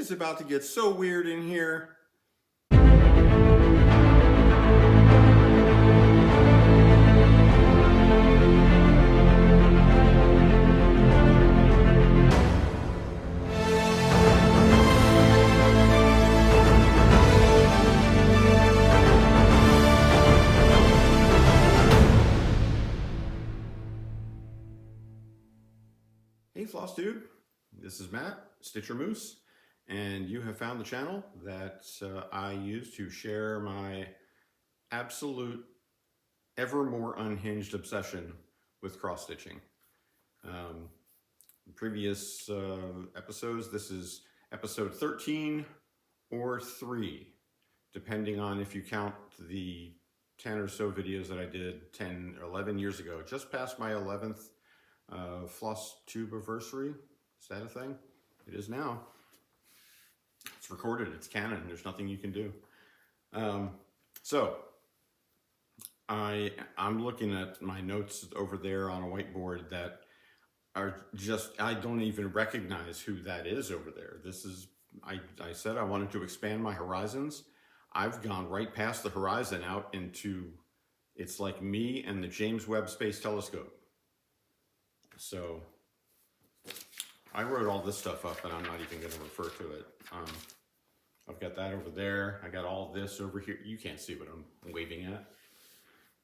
is about to get so weird in here. Hey Flosstube, this is Matt, Stitcher Moose, and you have found the channel that I use to share my absolute, ever more unhinged obsession with cross-stitching. Previous episodes, this is episode 13 or 3, depending on if you count the 10 or so videos that I did 10 or 11 years ago, just past my 11th Flosstube anniversary. Is that a thing? It is now. It's recorded, it's canon, there's nothing you can do. So I'm looking at my notes over there on a whiteboard that are just, I don't even recognize who that is over there. This is, I said I wanted to expand my horizons. I've gone right past the horizon out into, it's like me and the James Webb Space Telescope. So I wrote all this stuff up and I'm not even going to refer to it. I've got that over there. I got all this over here. You can't see what I'm waving at.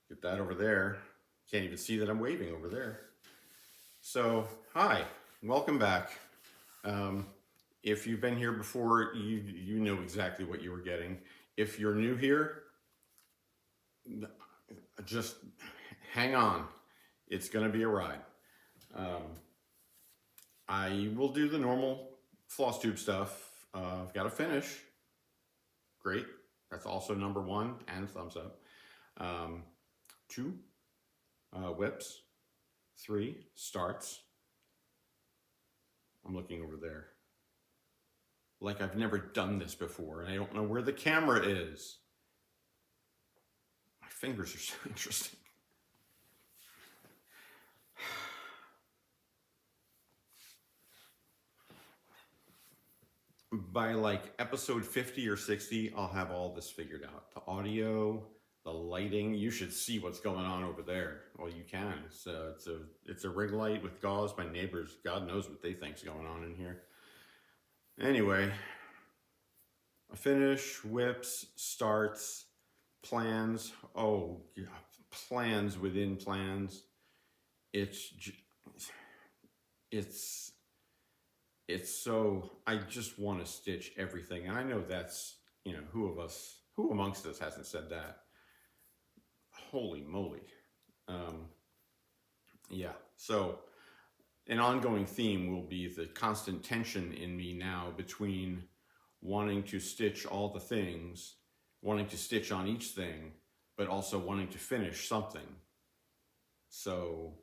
Get that over there. Can't even see that I'm waving over there. So, hi, welcome back. If you've been here before, you know exactly what you were getting. If you're new here, just hang on. It's going to be a ride. I will do the normal Flosstube stuff. I've got to finish. Great. That's also number 1 and thumbs up. 2 whips. 3 starts. I'm looking over there. Like I've never done this before and I don't know where the camera is. My fingers are so interesting. By like episode 50 or 60, I'll have all this figured out. The audio, the lighting, you should see what's going on over there. Well, you can. It's a ring light with gauze. My neighbors, God knows what they think's going on in here. Anyway, a finish, whips, starts, plans. Oh, God, plans within plans. It's so, I just want to stitch everything. And I know that's, you know, who amongst us hasn't said that? Holy moly. Yeah, so an ongoing theme will be the constant tension in me now between wanting to stitch all the things, wanting to stitch on each thing, but also wanting to finish something. So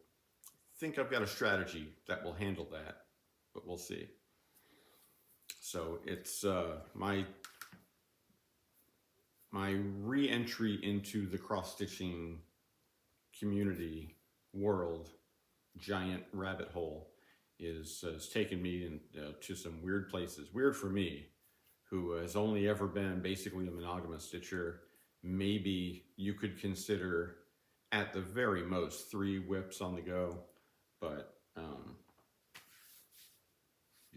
I think I've got a strategy that will handle that, but we'll see. So it's my re-entry into the cross-stitching community world, giant rabbit hole, has taken me to some weird places. Weird for me, who has only ever been basically a monogamous stitcher. Maybe you could consider at the very most 3 whips on the go, but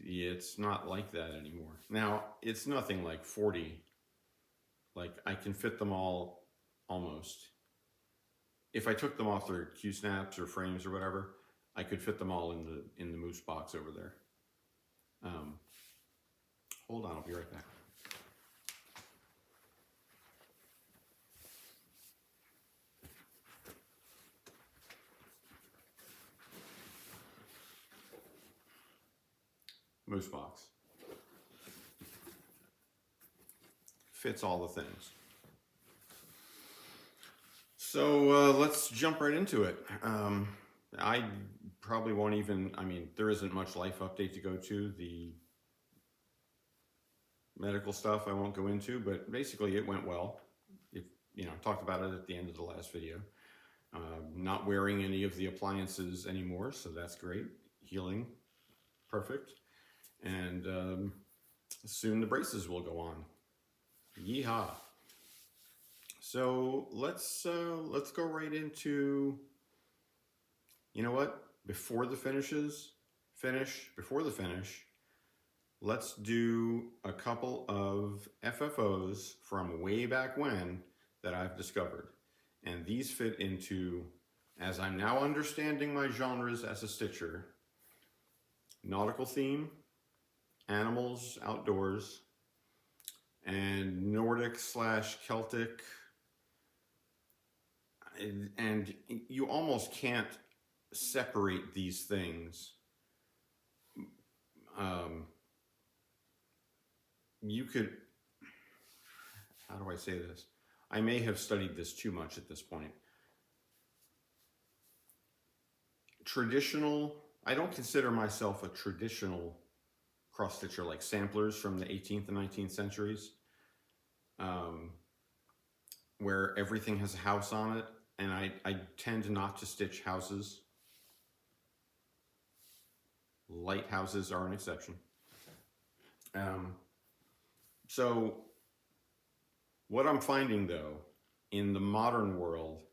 it's not like that anymore. Now, it's nothing like 40. Like, I can fit them all almost. If I took them off their Q-snaps or frames or whatever, I could fit them all in the moose box over there. Hold on, I'll be right back. Moose box. Fits all the things. So let's jump right into it. I probably won't even, I mean, there isn't much life update to go to. The medical stuff I won't go into, but basically it went well. I talked about it at the end of the last video. Not wearing any of the appliances anymore, so that's great. Healing, perfect. And soon the braces will go on. Yeehaw. So let's go right into, you know what? Before the finish, let's do a couple of FFOs from way back when that I've discovered. And these fit into, as I'm now understanding my genres as a stitcher, nautical theme, animals, outdoors, and Nordic / Celtic. And you almost can't separate these things. You could, how do I say this? I may have studied this too much at this point. Traditional, I don't consider myself a traditional cross stitcher like samplers from the 18th and 19th centuries, where everything has a house on it, and I tend not to stitch houses. Lighthouses are an exception. So what I'm finding though, in the modern world,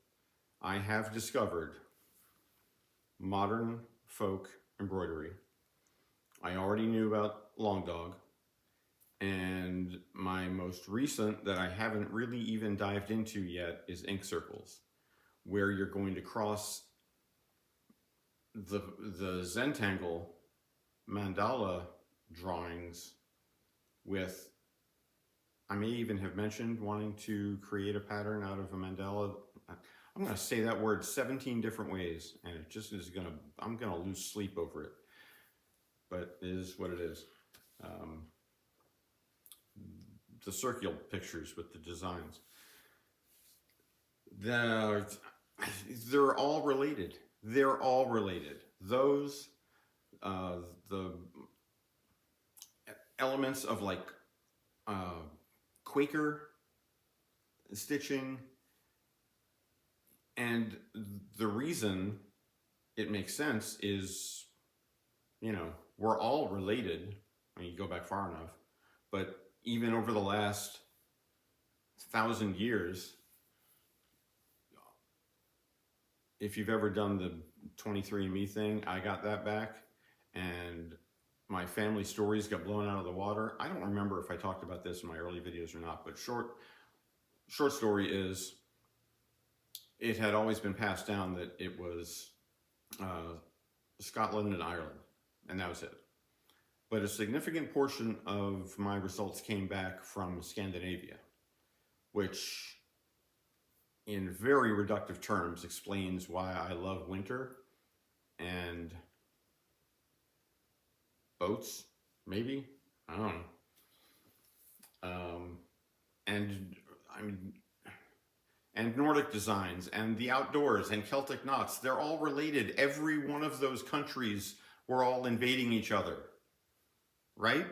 I have discovered modern folk embroidery. I already knew about Long Dog, and my most recent that I haven't really even dived into yet is ink circles, where you're going to cross the Zentangle mandala drawings with, I may even have mentioned wanting to create a pattern out of a mandala. I'm going to say that word 17 different ways, and it just is going to, I'm going to lose sleep over it. But it is what it is. The circular pictures with the designs. They're all related. They're all related. Those, the elements of like Quaker stitching, and the reason it makes sense is, you know, we're all related. I mean, you go back far enough, but even over the last 1,000 years, if you've ever done the 23andMe thing, I got that back, and my family stories got blown out of the water. I don't remember if I talked about this in my early videos or not, but short story is, it had always been passed down that it was Scotland and Ireland, and that was it. But a significant portion of my results came back from Scandinavia, which in very reductive terms explains why I love winter and boats, maybe, I don't know. And Nordic designs and the outdoors and Celtic knots, they're all related. Every one of those countries were all invading each other, right?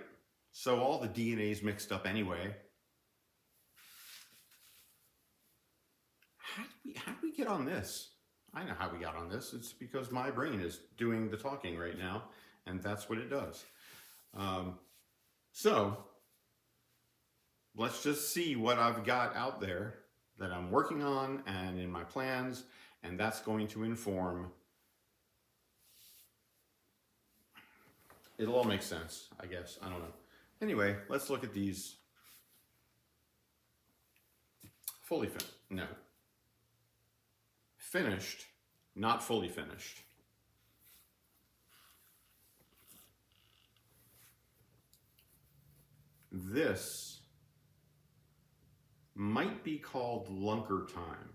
So all the DNA's mixed up anyway. How did we get on this? I know how we got on this. It's because my brain is doing the talking right now, and that's what it does. So let's just see what I've got out there that I'm working on and in my plans, and that's going to inform. It'll all make sense, I guess. I don't know. Anyway, let's look at these. Fully finished. No. Finished, not fully finished. This might be called Lunker Time,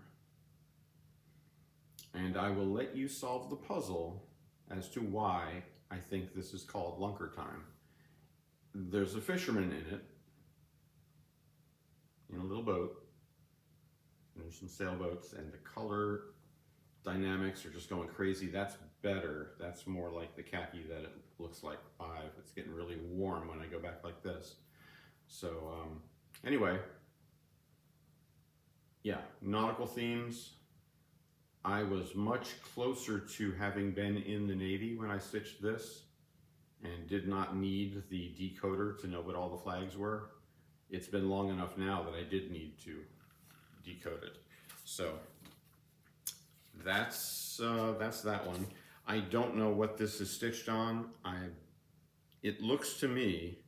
and I will let you solve the puzzle as to why I think this is called Lunker Time. There's a fisherman in it, in a little boat. There's some sailboats, and the color dynamics are just going crazy. That's better. That's more like the khaki that it looks like 5. It's getting really warm when I go back like this. So anyway, yeah, nautical themes. I was much closer to having been in the Navy when I stitched this and did not need the decoder to know what all the flags were. It's been long enough now that I did need to decode it. So that's that one. I don't know what this is stitched on. It looks to me,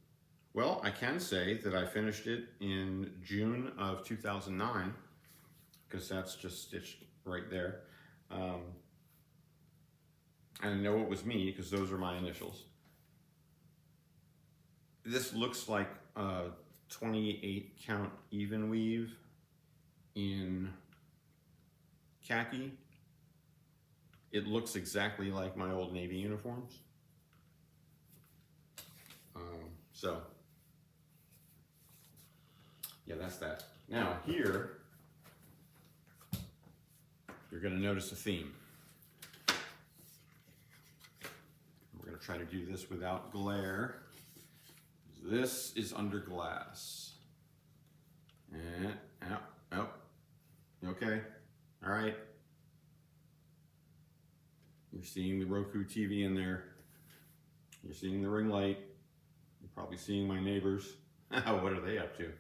well, I can say that I finished it in June of 2009, because that's just stitched right there. And I know it was me because those are my initials. This looks like a 28 count even weave in khaki. It looks exactly like my old Navy uniforms. So, yeah, that's that. Now here, you're going to notice a theme. We're going to try to do this without glare. This is under glass. And out. Okay. All right. You're seeing the Roku TV in there. You're seeing the ring light. You're probably seeing my neighbors. What are they up to?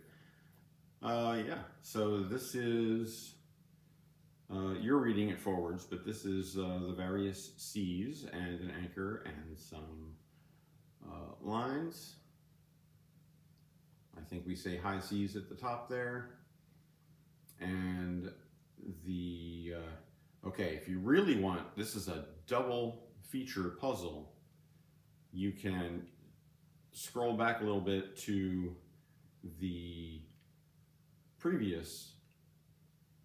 Yeah. So this is, you're reading it forwards, but this is the various C's and an anchor and some lines. I think we say high C's at the top there. And the, okay, if you really want, this is a double feature puzzle. You can scroll back a little bit to the previous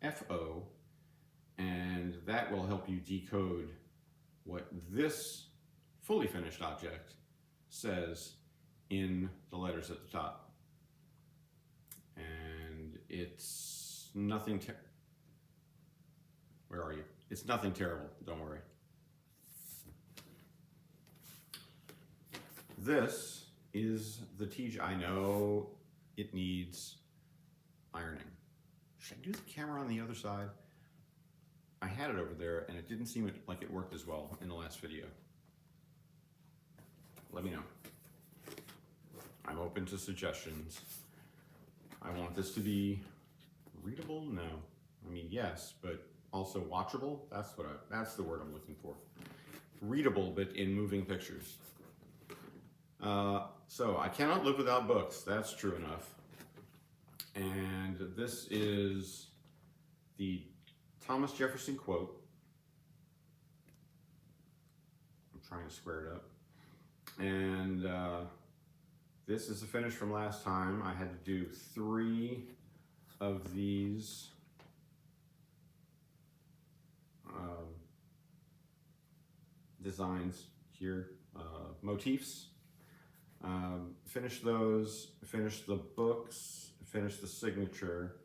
FO, and that will help you decode what this fully finished object says in the letters at the top. And it's nothing, where are you? It's nothing terrible, don't worry. This is the TJ. I know it needs ironing. Should I do the camera on the other side? I had it over there and it didn't seem like it worked as well in the last video. Let me know. I'm open to suggestions. I want this to be readable? No. I mean, yes, but also watchable. That's the word I'm looking for. Readable, but in moving pictures. So I cannot live without books. That's true enough. And this is the Thomas Jefferson quote. I'm trying to square it up. And this is a finish from last time. I had to do 3 of these designs here, motifs. Finish those, finish the books, finish the signature,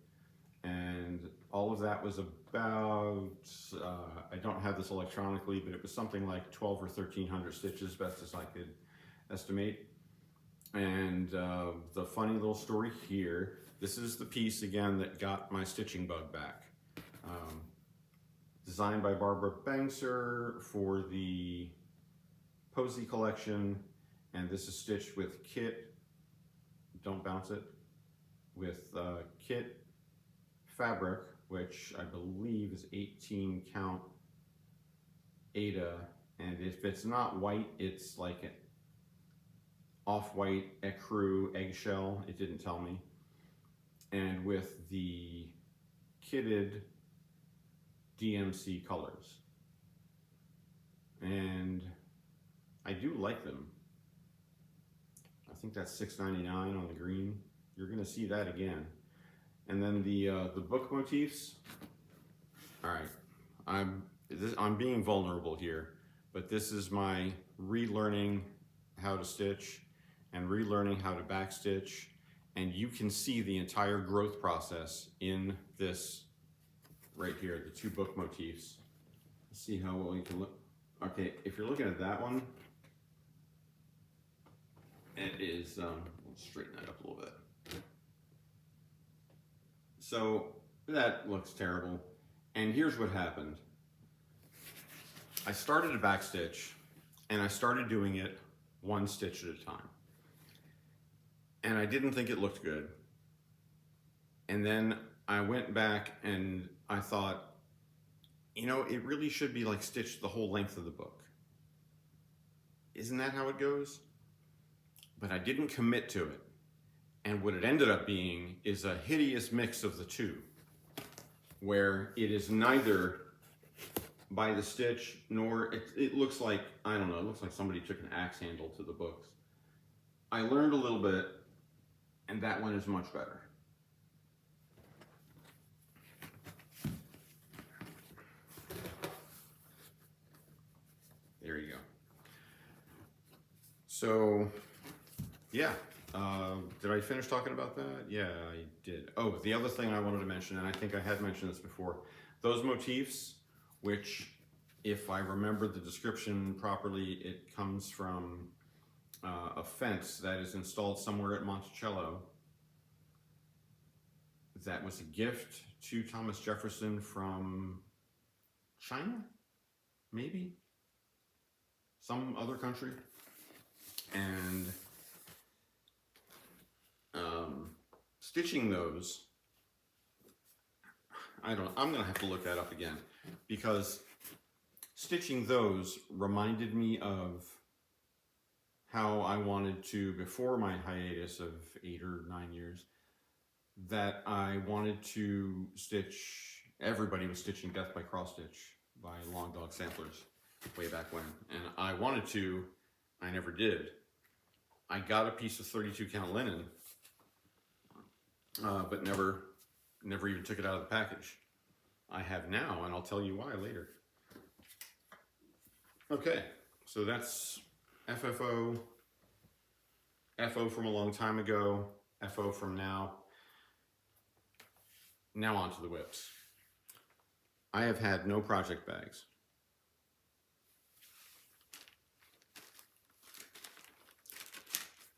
and all of that was about, I don't have this electronically, but it was something like 12 or 1300 stitches, best as I could estimate. And the funny little story here, this is the piece again that got my stitching bug back. Designed by Barbara Bangser for the Posey collection, and this is stitched with kit, don't bounce it, with kit fabric, which I believe is 18 count Aida, and if it's not white, it's like an off-white ecru eggshell, it didn't tell me, and with the kitted DMC colors. And I do like them. I think that's $6.99 on the green. You're gonna see that again. And then the book motifs. All right, I'm being vulnerable here, but this is my relearning how to stitch and relearning how to backstitch, and you can see the entire growth process in this right here, the 2 book motifs. Let's see how well you can look. Okay, if you're looking at that one, it is, let's straighten that up a little bit. So that looks terrible. And here's what happened. I started a backstitch and I started doing it one stitch at a time. And I didn't think it looked good. And then I went back and I thought, you know, it really should be like stitched the whole length of the book. Isn't that how it goes? But I didn't commit to it. And what it ended up being is a hideous mix of the two, where it is neither by the stitch, nor it looks like, I don't know, it looks like somebody took an axe handle to the books. I learned a little bit, and that one is much better. There you go. So, yeah. Did I finish talking about that? Yeah, I did. Oh, the other thing I wanted to mention, and I think I had mentioned this before, those motifs, which, if I remember the description properly, it comes from a fence that is installed somewhere at Monticello. That was a gift to Thomas Jefferson from China, maybe? Some other country. And stitching those, I'm gonna have to look that up again, because stitching those reminded me of how I wanted to, before my hiatus of 8 or 9 years, that I wanted to stitch, everybody was stitching Death by Cross Stitch by Long Dog Samplers way back when, and I wanted to, I never did. I got a piece of 32 count linen, but never even took it out of the package. I have now, and I'll tell you why later. Okay, so that's FFO, FO from a long time ago, FO from now. Now on to the whips. I have had no project bags.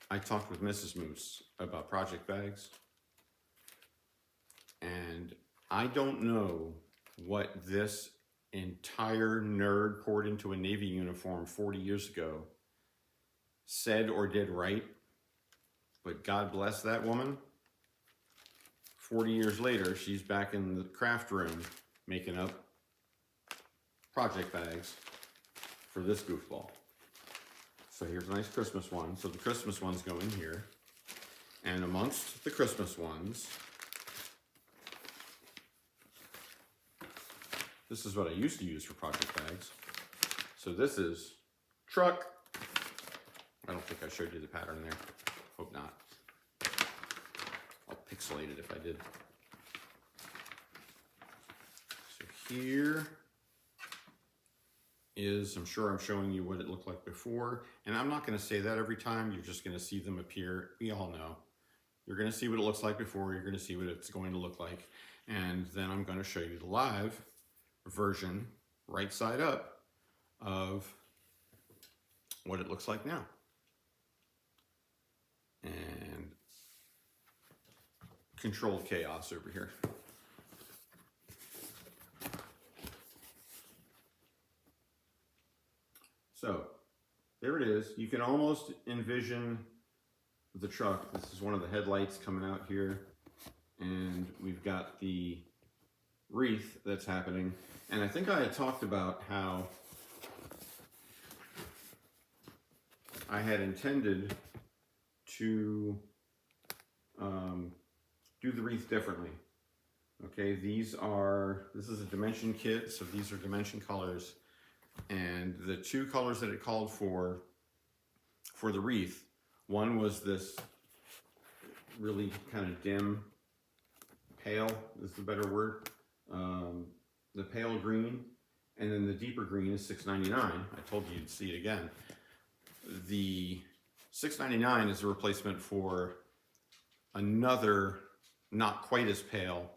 I talked with Mrs. Moose about project bags, and I don't know what this entire nerd poured into a Navy uniform 40 years ago said or did right, but God bless that woman. 40 years later, she's back in the craft room making up project bags for this goofball. So here's a nice Christmas one. So the Christmas ones go in here. And amongst the Christmas ones, this is what I used to use for project bags. So this is truck. I don't think I showed you the pattern there. Hope not. I'll pixelate it if I did. So here is, I'm sure I'm showing you what it looked like before, and I'm not going to say that every time. You're just going to see them appear. We all know. You're going to see what it looks like before, you're going to see what it's going to look like, and then I'm going to show you the live version, right side up, of what it looks like now. And controlled chaos over here. So there it is. You can almost envision the truck. This is one of the headlights coming out here, and we've got the wreath that's happening. And I think I had talked about how I had intended to do the wreath differently. Okay, this is a dimension kit, so these are dimension colors. And the two colors that it called for the wreath, one was this really kind of dim, pale is the better word, the pale green, and then the deeper green is $6.99. I told you you'd see it again. The $6.99 is a replacement for another, not quite as pale,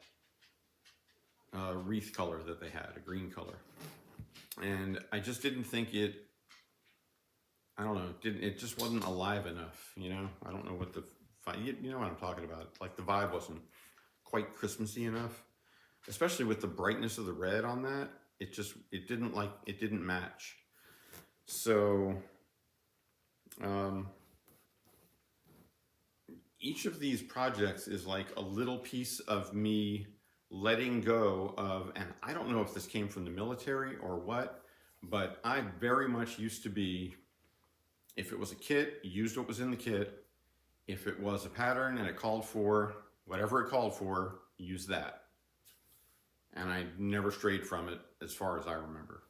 wreath color that they had, a green color. And I just didn't think it, I don't know, it just wasn't alive enough, you know? I don't know what you know what I'm talking about. Like the vibe wasn't quite Christmassy enough, especially with the brightness of the red on that. It didn't match. So Um, each of these projects is like a little piece of me letting go of, and I don't know if this came from the military or what, but I very much used to be, if it was a kit, used what was in the kit. If it was a pattern and it called for whatever it called for, use that. And I never strayed from it as far as I remember.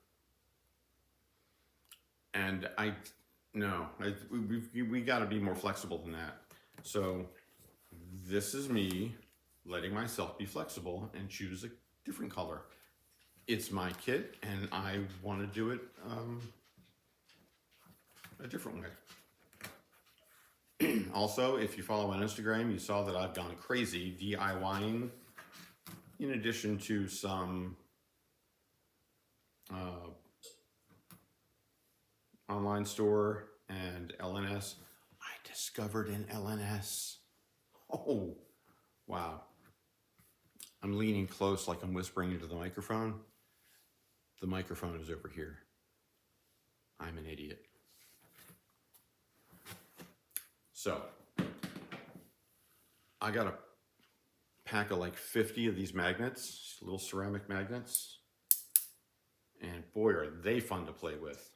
And we got to be more flexible than that. So this is me letting myself be flexible and choose a different color. It's my kit and I want to do it a different way. Also, if you follow on Instagram, you saw that I've gone crazy DIYing in addition to some online store and LNS. I discovered an LNS. Oh, wow. I'm leaning close like I'm whispering into the microphone. The microphone is over here. I'm an idiot. So, I got a pack of like 50 of these magnets, little ceramic magnets. And boy, are they fun to play with.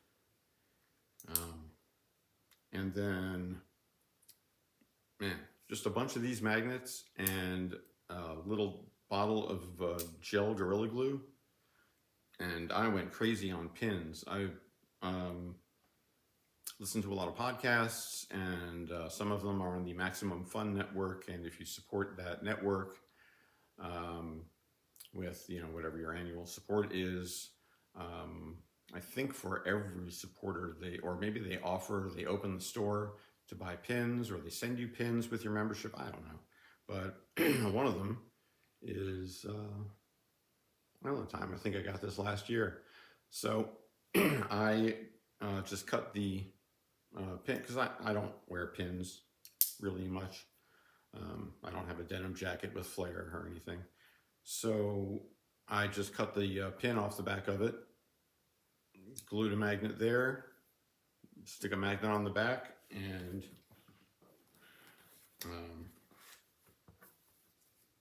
And then, man, just a bunch of these magnets and a little bottle of gel Gorilla Glue. And I went crazy on pins. I listened to a lot of podcasts, and some of them are on the Maximum Fun Network. And if you support that network with, whatever your annual support is, I think for every supporter, they open the store to buy pins, or they send you pins with your membership. I don't know. But one of them is, the time I think I got this last year. So I just cut the pin, because I don't wear pins really much. I don't have a denim jacket with flare or anything. So I just cut the pin off the back of it, glued a magnet there, stick a magnet on the back, and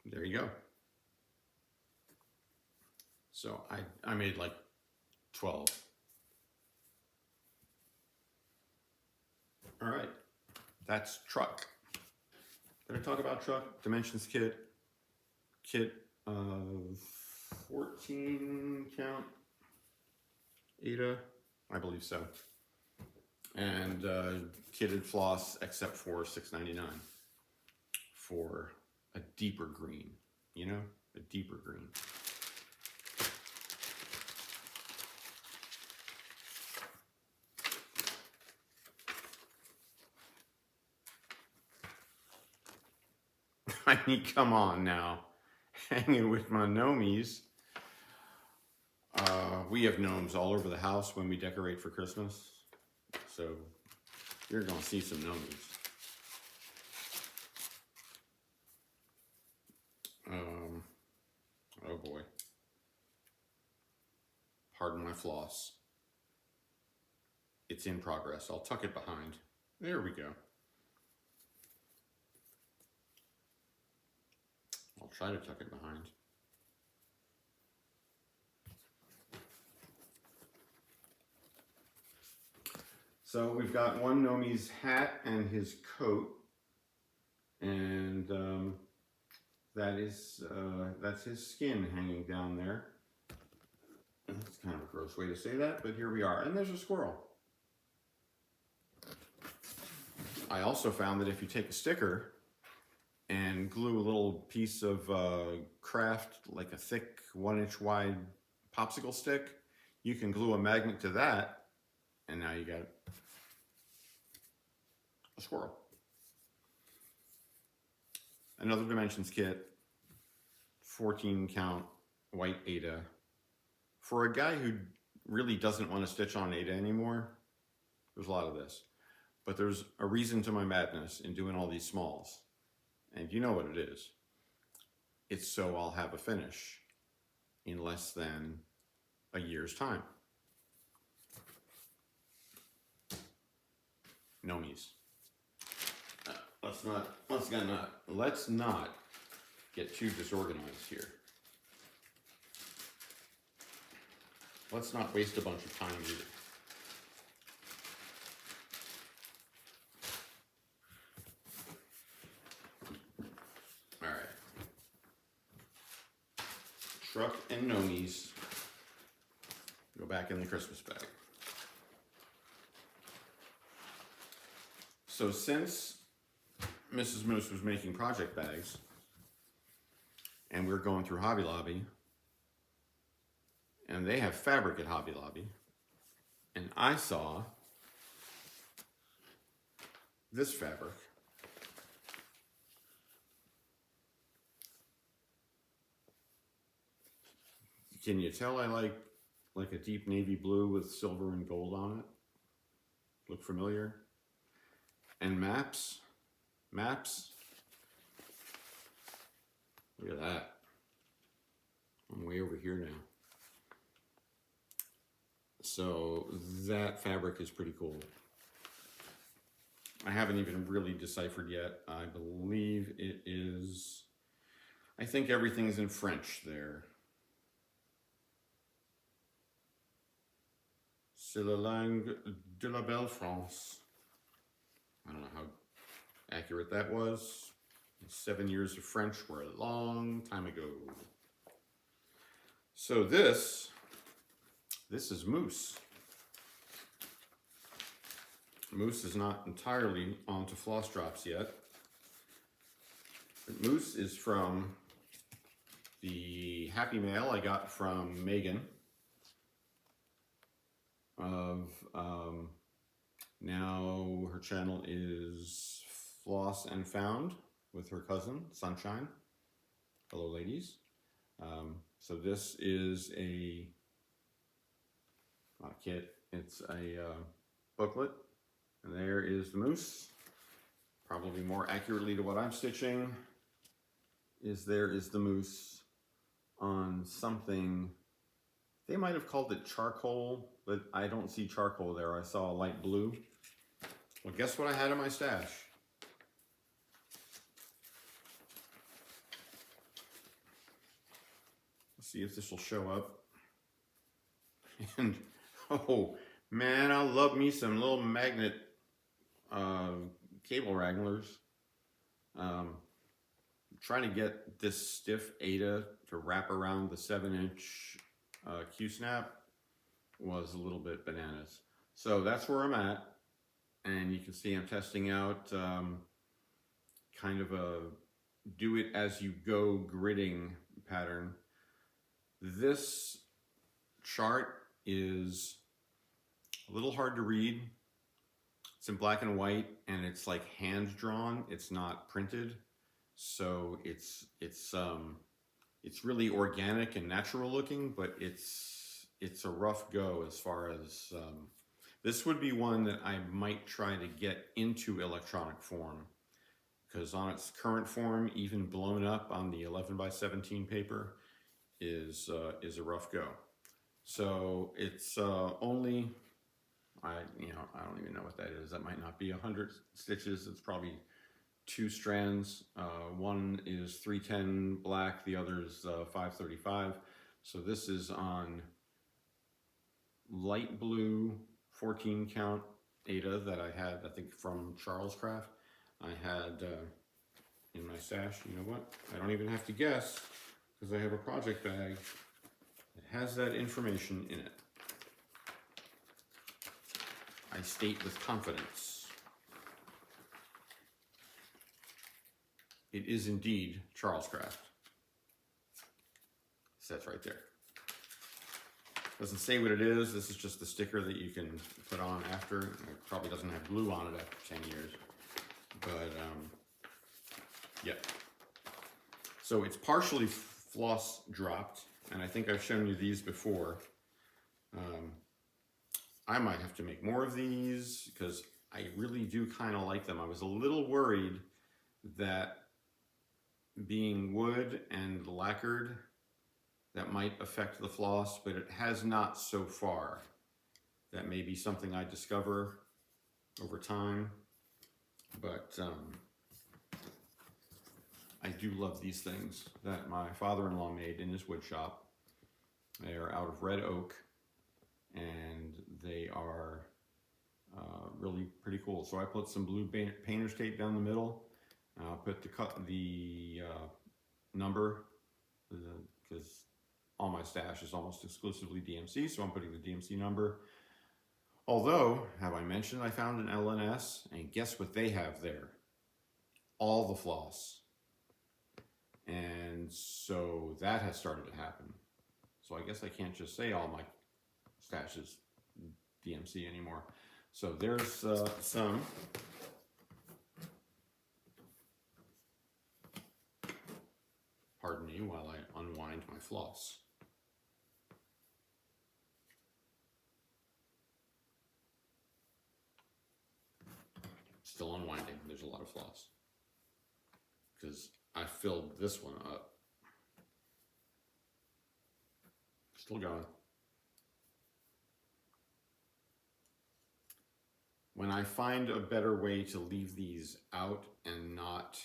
there you go. So I made like 12. All right, that's truck. Did I talk about truck? Dimensions kit of 14 count Aida, I believe so. And kitted floss except for $6.99 for a deeper green, a deeper green. I mean, come on now. Hanging with my Gnomies. We have gnomes all over the house when we decorate for Christmas. So you're going to see some Gnomies. Oh boy. Pardon my floss. It's in progress. I'll tuck it behind. There we go. I'll try to tuck it behind. So we've got one Gnomie's hat and his coat, and that's his skin hanging down there. That's kind of a gross way to say that, but here we are. And there's a squirrel. I also found that if you take a sticker and glue a little piece of craft, like a thick 1-inch wide popsicle stick, you can glue a magnet to that, and now you got a squirrel. Another Dimensions kit, 14 count white Aida. For a guy who really doesn't want to stitch on Aida anymore, there's a lot of this. But there's a reason to my madness in doing all these smalls. And you know what it is. It's so I'll have a finish in less than a year's time. Gnomies. Let's not get too disorganized here. Let's not waste a bunch of time either. All right. Truck and Gnomies go back in the Christmas bag. So since Mrs. Moose was making project bags and we're going through Hobby Lobby, and they have fabric at Hobby Lobby, and I saw this fabric. Can you tell I like a deep navy blue with silver and gold on it? Look familiar? And maps. Look at that. I'm way over here now. So that fabric is pretty cool. I haven't even really deciphered yet. I believe it is, I think everything's in French there. C'est la langue de la belle France. I don't know how accurate that was. 7 years of French were a long time ago. So this is Moose. Moose is not entirely onto floss drops yet. But Moose is from the Happy Mail I got from Megan of now her channel is Floss and Found with her cousin Sunshine. Hello ladies. So this is not a kit, it's a booklet, and there is the Moose. Probably more accurately to what I'm stitching is there is the Moose on something, they might have called it charcoal, but I don't see charcoal there. I saw a light blue. Well, guess what I had in my stash? Let's see if this will show up. And oh man, I love me some little magnet cable wranglers. Trying to get this stiff Aida to wrap around the 7-inch Q-snap was a little bit bananas. So that's where I'm at. And you can see I'm testing out kind of a do it as you go gridding pattern. This chart is a little hard to read. It's in black and white and it's like hand drawn. It's not printed. So it's really organic and natural looking, but it's a rough go as far as this would be one that I might try to get into electronic form, because on its current form, even blown up on the 11x17 paper, is a rough go. So it's only, I don't even know what that is. That might not be 100 stitches. It's probably 2 strands. One is 310 black, the other is 535. So this is on light blue 14 count Aida that I had, I think from Charles Craft. I had in my stash. You know what? I don't even have to guess because I have a project bag that has that information in it. I state with confidence. It is indeed Charles Craft. So that's right there. Doesn't say what it is. This is just the sticker that you can put on after. It probably doesn't have glue on it after 10 years. But, yeah. So it's partially floss dropped, and I think I've shown you these before. I might have to make more of these because I really do kind of like them. I was a little worried that being wood and lacquered, that might affect the floss, but it has not so far. That may be something I discover. over time, but I do love these things that my father-in-law made in his wood shop. They are out of red oak, and they are really pretty cool. So I put some blue painter's tape down the middle. I'll put the number, because all my stash is almost exclusively DMC, so I'm putting the DMC number. Although, have I mentioned I found an LNS, and guess what they have there? All the floss. And so that has started to happen. So I guess I can't just say all my stash is DMC anymore. So there's some. Pardon me while I unwind my floss. Still unwinding. There's a lot of floss because I filled this one up. Still going. When I find a better way to leave these out and not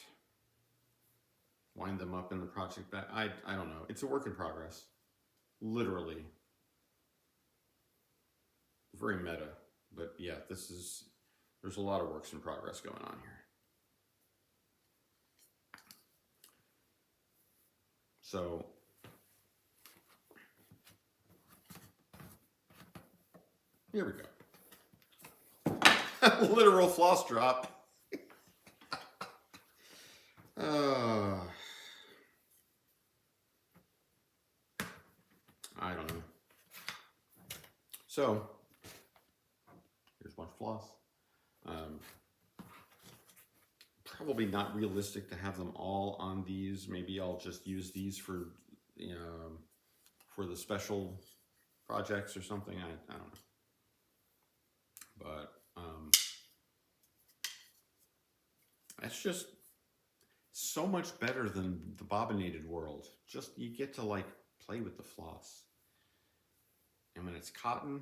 wind them up in the project bag, I don't know. It's a work in progress. Literally. Very meta. But yeah, there's a lot of works in progress going on here. So here we go. Literal floss drop. I don't know. So here's my floss. Probably not realistic to have them all on these. Maybe I'll just use these for for the special projects or something. I don't know. But that's just so much better than the bobbinated world. Just you get to like play with the floss. And when it's cotton,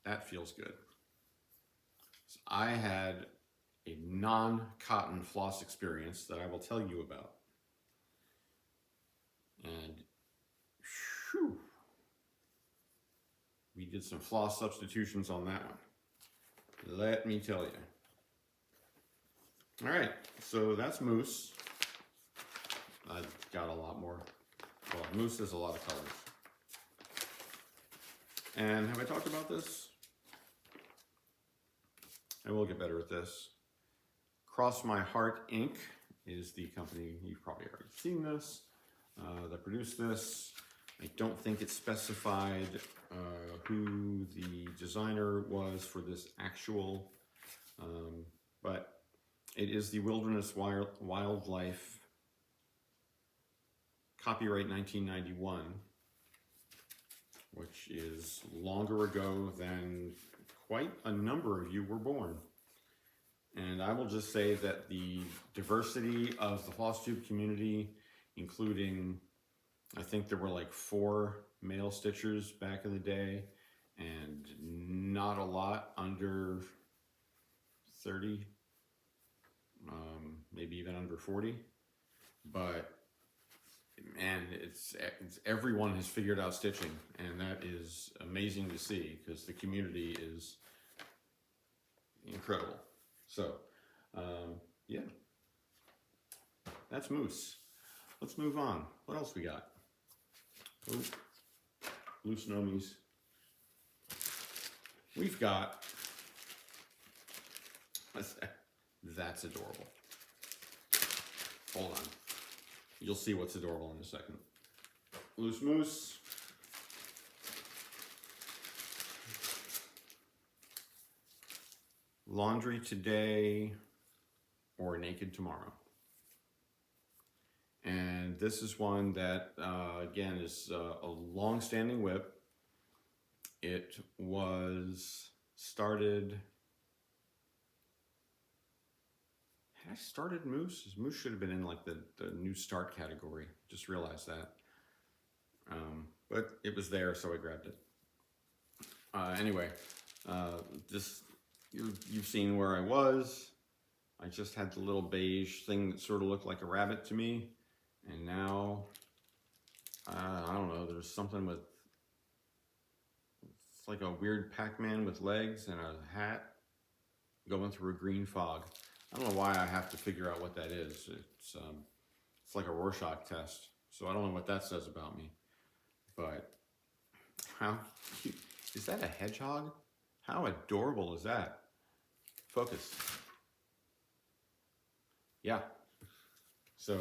that feels good. So I had a non-cotton floss experience that I will tell you about. And whew, we did some floss substitutions on that one. Let me tell you. All right, so that's mousse. I've got a lot more. Well, mousse has a lot of colors. And have I talked about this? I will get better at this. Cross My Heart Ink is the company, you've probably already seen this, that produced this. I don't think it specified who the designer was for this actual, but it is the Wilderness Wildlife, copyright 1991, which is longer ago than quite a number of you were born. And I will just say that the diversity of the Flosstube community, including, I think there were like 4 male stitchers back in the day, and not a lot under 30, maybe even under 40. But man, it's everyone has figured out stitching, and that is amazing to see because the community is incredible. So, yeah, that's mousse. Let's move on. What else we got? Oh, loose Gnomies. We've got, that's adorable. Hold on. You'll see what's adorable in a second. Loose Moose. Laundry today or naked tomorrow. And this is one that, again, is a long-standing whip. It was started... Had I started Moose? Moose should have been in like the new start category. Just realized that. But it was there, so I grabbed it. Anyway, this you've seen where I was. I just had the little beige thing that sort of looked like a rabbit to me. And now, I don't know, there's something with, it's like a weird Pac-Man with legs and a hat going through a green fog. I don't know why I have to figure out what that is. It's like a Rorschach test. So I don't know what that says about me. But how cute. Is that a hedgehog? How adorable is that? Focus. Yeah. So,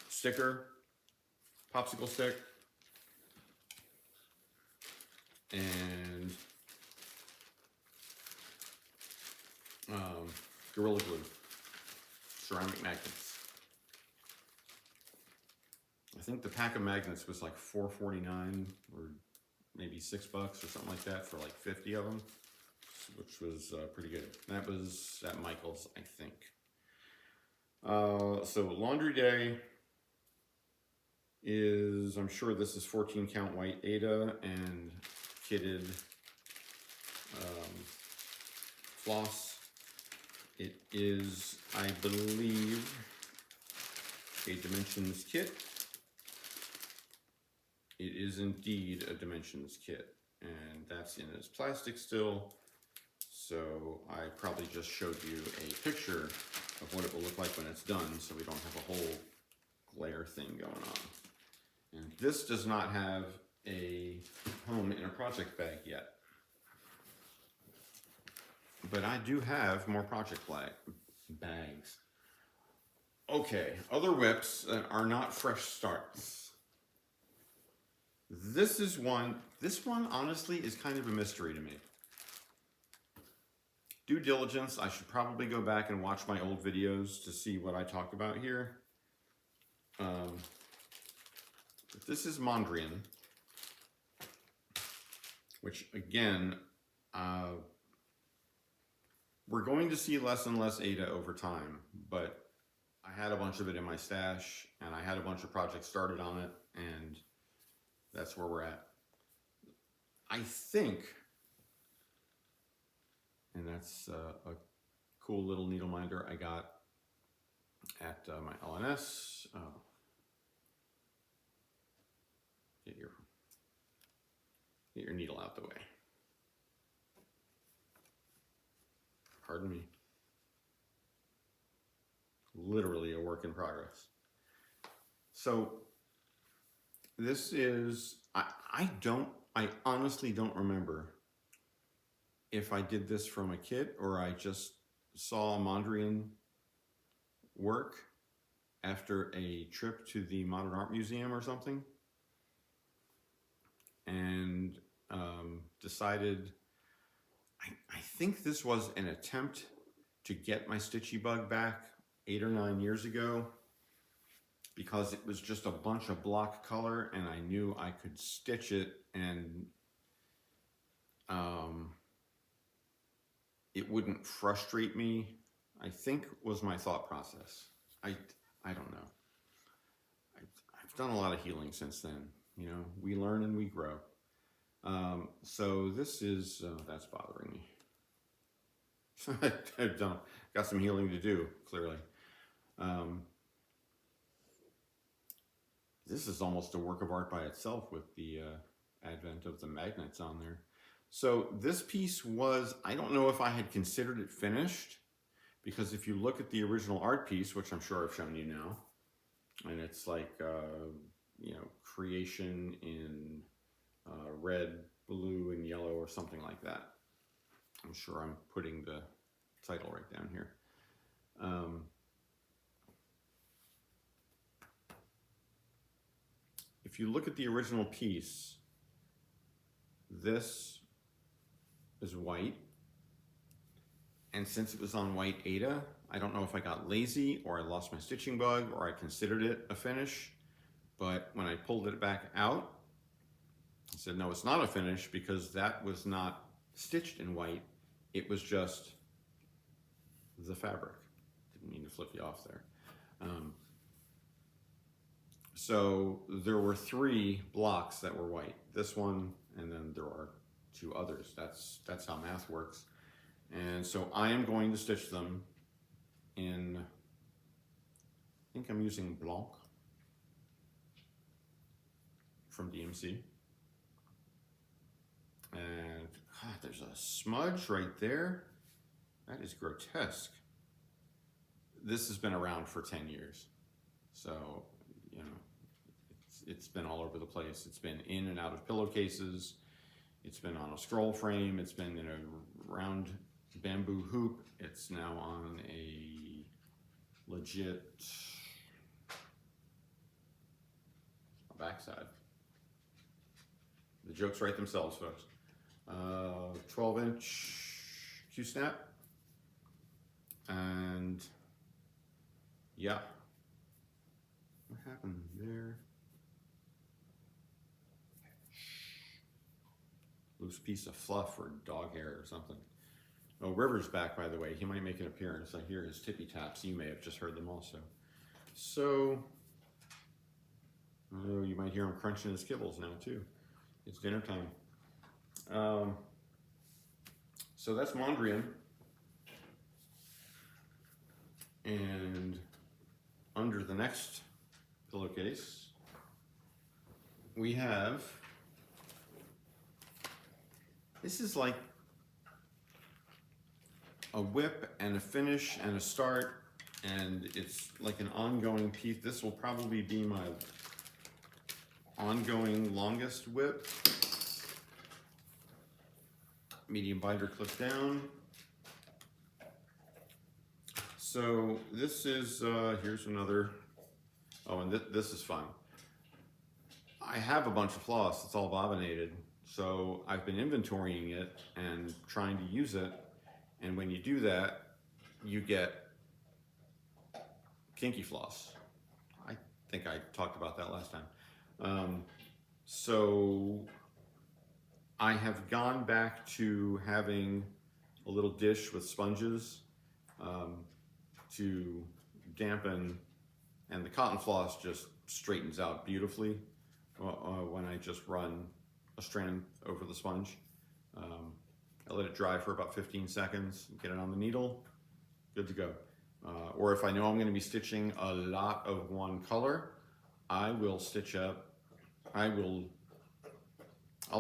sticker, popsicle stick, and Gorilla Glue, ceramic magnets. I think the pack of magnets was like $4.49 or maybe $6 or something like that for like 50 of them, which was pretty good. That was at Michael's, I think. So laundry day is, I'm sure this is 14 count white Aida and kitted floss. It is, I believe, a Dimensions kit. It is indeed a Dimensions kit, and that's in its plastic still. So I probably just showed you a picture of what it will look like when it's done, so we don't have a whole glare thing going on. And this does not have a home in a project bag yet. But I do have more project bags. Okay, other whips that are not fresh starts. This one honestly is kind of a mystery to me. Due diligence, I should probably go back and watch my old videos to see what I talked about here. But this is Mondrian, which again, we're going to see less and less Aida over time, but I had a bunch of it in my stash and I had a bunch of projects started on it, and that's where we're at. I think, and that's a cool little needle minder I got at my LNS. Get your needle out the way. Pardon me. Literally a work in progress. So this is, I honestly don't remember if I did this from a kit or I just saw Mondrian work after a trip to the Modern Art Museum or something, and decided, I think this was an attempt to get my stitchy bug back 8 or 9 years ago, because it was just a bunch of block color and I knew I could stitch it and it wouldn't frustrate me, I think was my thought process. I don't know. I've done a lot of healing since then. You know, we learn and we grow. So this is, that's bothering me. I've got some healing to do, clearly. This is almost a work of art by itself with the advent of the magnets on there. So this piece was, I don't know if I had considered it finished, because if you look at the original art piece, which I'm sure I've shown you now, and it's like, you know, creation in red, blue, and yellow or something like that. I'm sure I'm putting the title right down here. If you look at the original piece, this is white. And since it was on white Aida, I don't know if I got lazy or I lost my stitching bug or I considered it a finish. But when I pulled it back out, I said, no, it's not a finish, because that was not stitched in white. It was just the fabric. Didn't mean to flip you off there. So there were 3 blocks that were white. This one, and then there are 2 others. That's how math works. And so I am going to stitch them in, I think I'm using Blanc from DMC. And God, there's a smudge right there. That is grotesque. This has been around for 10 years. So, you know, it's been all over the place. It's been in and out of pillowcases. It's been on a scroll frame. It's been in a round bamboo hoop. It's now on a legit backside. The jokes write themselves, folks. 12-inch Q-snap. And yeah. What happened there? Loose piece of fluff or dog hair or something. Oh, River's back, by the way. He might make an appearance. I hear his tippy taps. You may have just heard them also. So, oh, you might hear him crunching his kibbles now too. It's dinner time. So that's Mondrian. And under the next pillowcase, we have, this is like a whip and a finish and a start, and it's like an ongoing piece. This will probably be my ongoing longest whip. Medium binder clip down. So this is, here's another, oh, and this is fun. I have a bunch of floss, it's all bobbinated. So I've been inventorying it and trying to use it. And when you do that, you get kinky floss. I think I talked about that last time. So I have gone back to having a little dish with sponges to dampen, and the cotton floss just straightens out beautifully when I just run a strand over the sponge. I let it dry for about 15 seconds, get it on the needle, good to go. Or if I know I'm going to be stitching a lot of one color, I will stitch up, I'll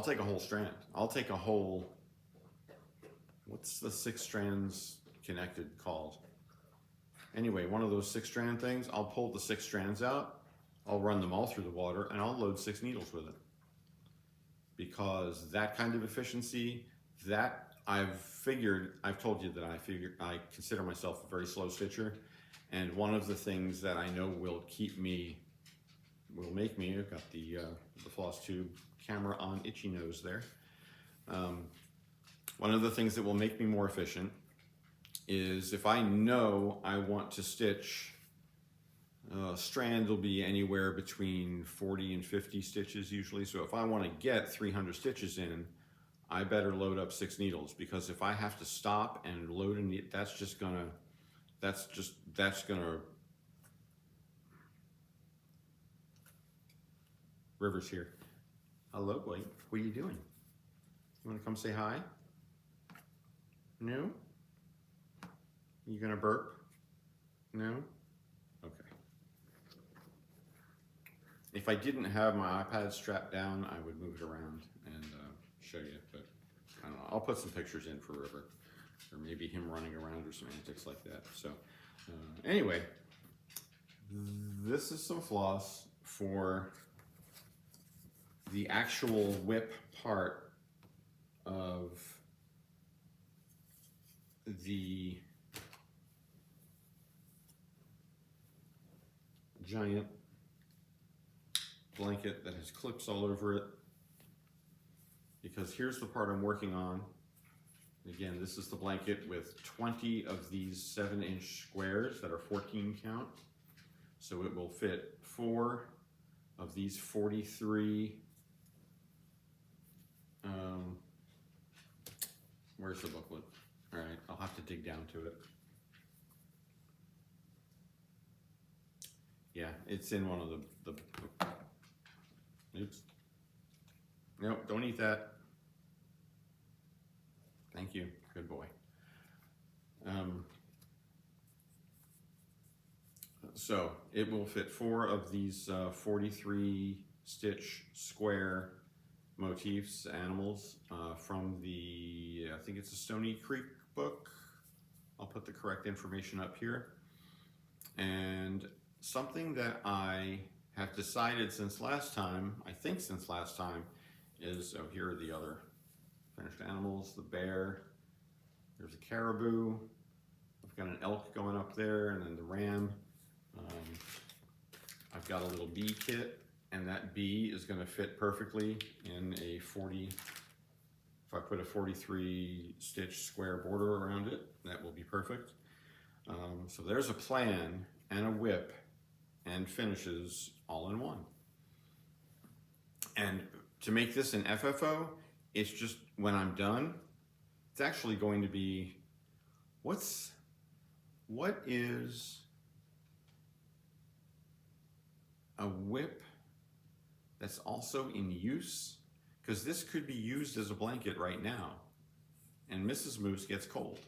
take a whole strand. I'll take a whole, what's the 6 strands connected called? Anyway, one of those 6 strand things, I'll pull the 6 strands out, I'll run them all through the water, and I'll load 6 needles with it. Because that kind of efficiency, that I've told you that I consider myself a very slow stitcher. And one of the things that I know will make me, I've got the Flosstube camera on itchy nose there. One of the things that will make me more efficient is if I know I want to stitch, strand will be anywhere between 40 and 50 stitches usually. So if I want to get 300 stitches in, I better load up 6 needles, because if I have to stop and load a needle, that's gonna, River's here. Hello, boy. What are you doing? You want to come say hi? No? You gonna burp? No? Okay. If I didn't have my iPad strapped down, I would move it around and show you, but I don't know. I'll put some pictures in for River, or maybe him running around or some antics like that. So anyway, this is some floss for the actual whip part of the giant blanket that has clips all over it. Because here's the part I'm working on. Again, this is the blanket with 20 of these 7-inch squares that are 14 count. So it will fit 4 of these 43. Where's the booklet? All right, I'll have to dig down to it. Yeah, it's in one of the oops. Nope, don't eat that. Thank you, good boy. So it will fit 4 of these 43 stitch square motifs, animals, from the, I think it's a Stony Creek book. I'll put the correct information up here. And something that I have decided since last time, I think since last time, is, oh, here are the other finished animals, the bear, there's a caribou, I've got an elk going up there, and then the ram. I've got a little bee kit, and that bee is going to fit perfectly in a 40, if I put a 43 stitch square border around it, that will be perfect. So there's a plan and a whip and finishes all in one. And to make this an FFO, it's just, when I'm done, it's actually going to be, what is a whip that's also in use? Because this could be used as a blanket right now, and Mrs. Moose gets cold.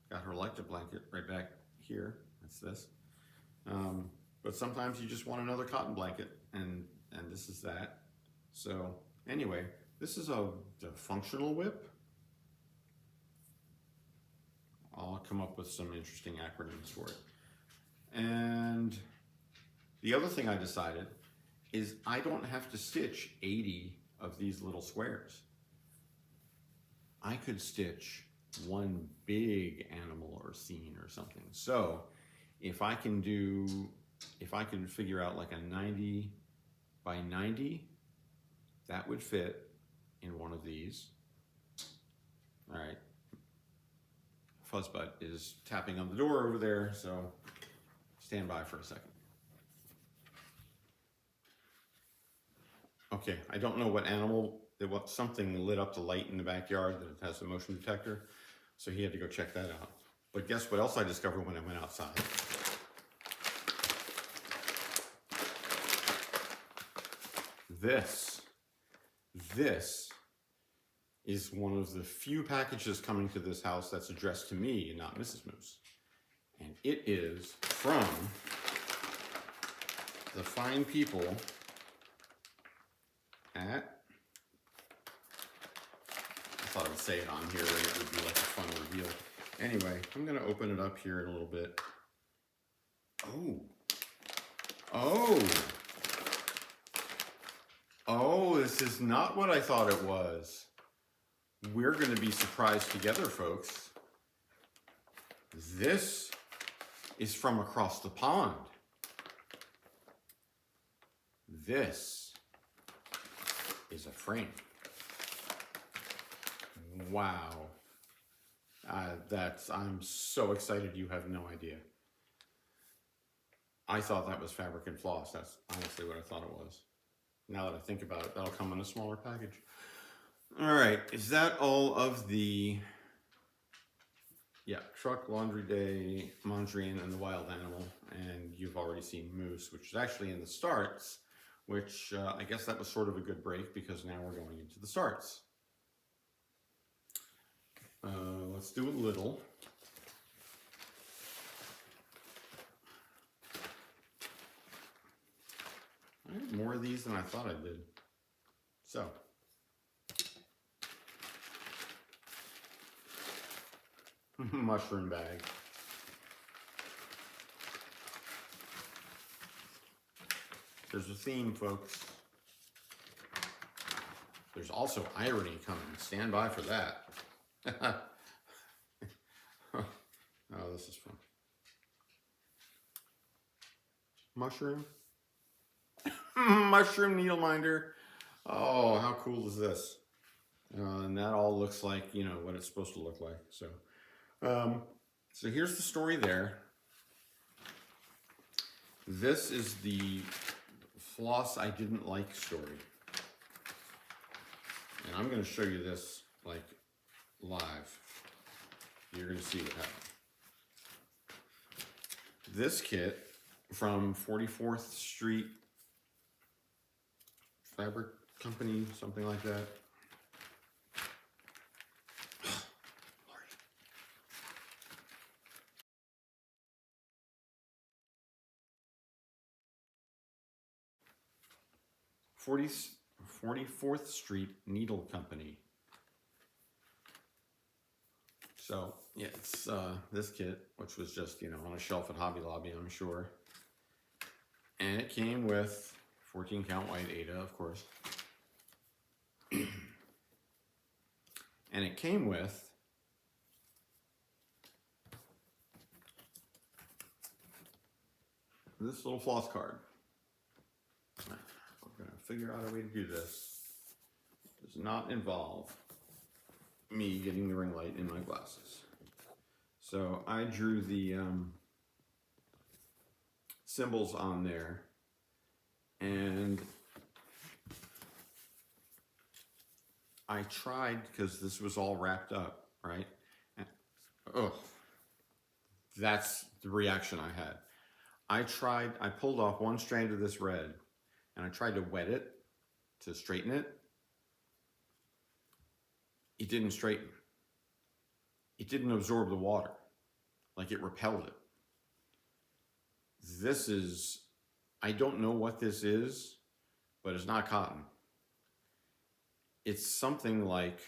Got her electric blanket right back here. That's this. But sometimes you just want another cotton blanket, and this is that. So anyway, this is a functional whip. I'll come up with some interesting acronyms for it. And the other thing I decided is I don't have to stitch 80 of these little squares. I could stitch one big animal or scene or something. So if I can figure out like a 90 by 90, that would fit in one of these. All right. Fuzzbutt is tapping on the door over there, so stand by for a second. Okay, I don't know what animal, something lit up the light in the backyard that it has a motion detector, so he had to go check that out. But guess what else I discovered when I went outside? This is one of the few packages coming to this house that's addressed to me and not Mrs. Moose. And it is from the fine people at, I thought I would say it on here and it would be like a fun reveal. Anyway, I'm gonna open it up here in a little bit. Oh, this is not what I thought it was. We're gonna be surprised together, folks. This is from across the pond. This is a frame. Wow. I'm so excited, you have no idea. I thought that was fabric and floss. That's honestly what I thought it was. Now that I think about it, that'll come in a smaller package. All right, is that all of the, yeah, truck, laundry day, Mondrian, and the wild animal? And you've already seen Moose, which is actually in the starts, which I guess that was sort of a good break because now we're going into the starts. Let's do a little. I have more of these than I thought I did. So. Mushroom bag. There's a theme, folks. There's also irony coming. Stand by for that. Oh, this is fun. Mushroom. Mushroom needle minder. Oh, how cool is this? And that all looks like, you know, what it's supposed to look like. So, so here's the story there. This is the floss I didn't like story. And I'm going to show you this like live. You're going to see what happened. This kit from 44th Street Fabric Company, something like that. 44th Street Needle Company. So yeah, it's this kit, which was just, you know, on a shelf at Hobby Lobby, I'm sure. And it came with 14 count white Aida, of course. And it came with this little floss card. We're gonna figure out a way to do this. It does not involve me getting the ring light in my glasses. So I drew the symbols on there, and I tried, because this was all wrapped up, right? And, oh, that's the reaction I had. I pulled off one strand of this red, and I tried to wet it to straighten it. It didn't straighten. It didn't absorb the water, like it repelled it. This is, I don't know what this is, but it's not cotton. It's something like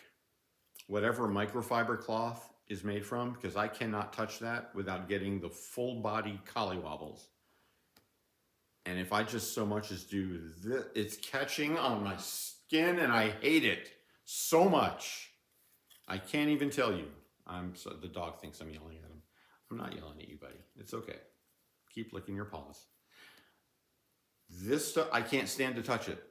whatever microfiber cloth is made from, because I cannot touch that without getting the full body collywobbles. And if I just so much as do this, it's catching on my skin, and I hate it so much. I can't even tell you. The dog thinks I'm yelling at him. I'm not yelling at you, buddy. It's okay. Keep licking your paws. This stuff, I can't stand to touch it.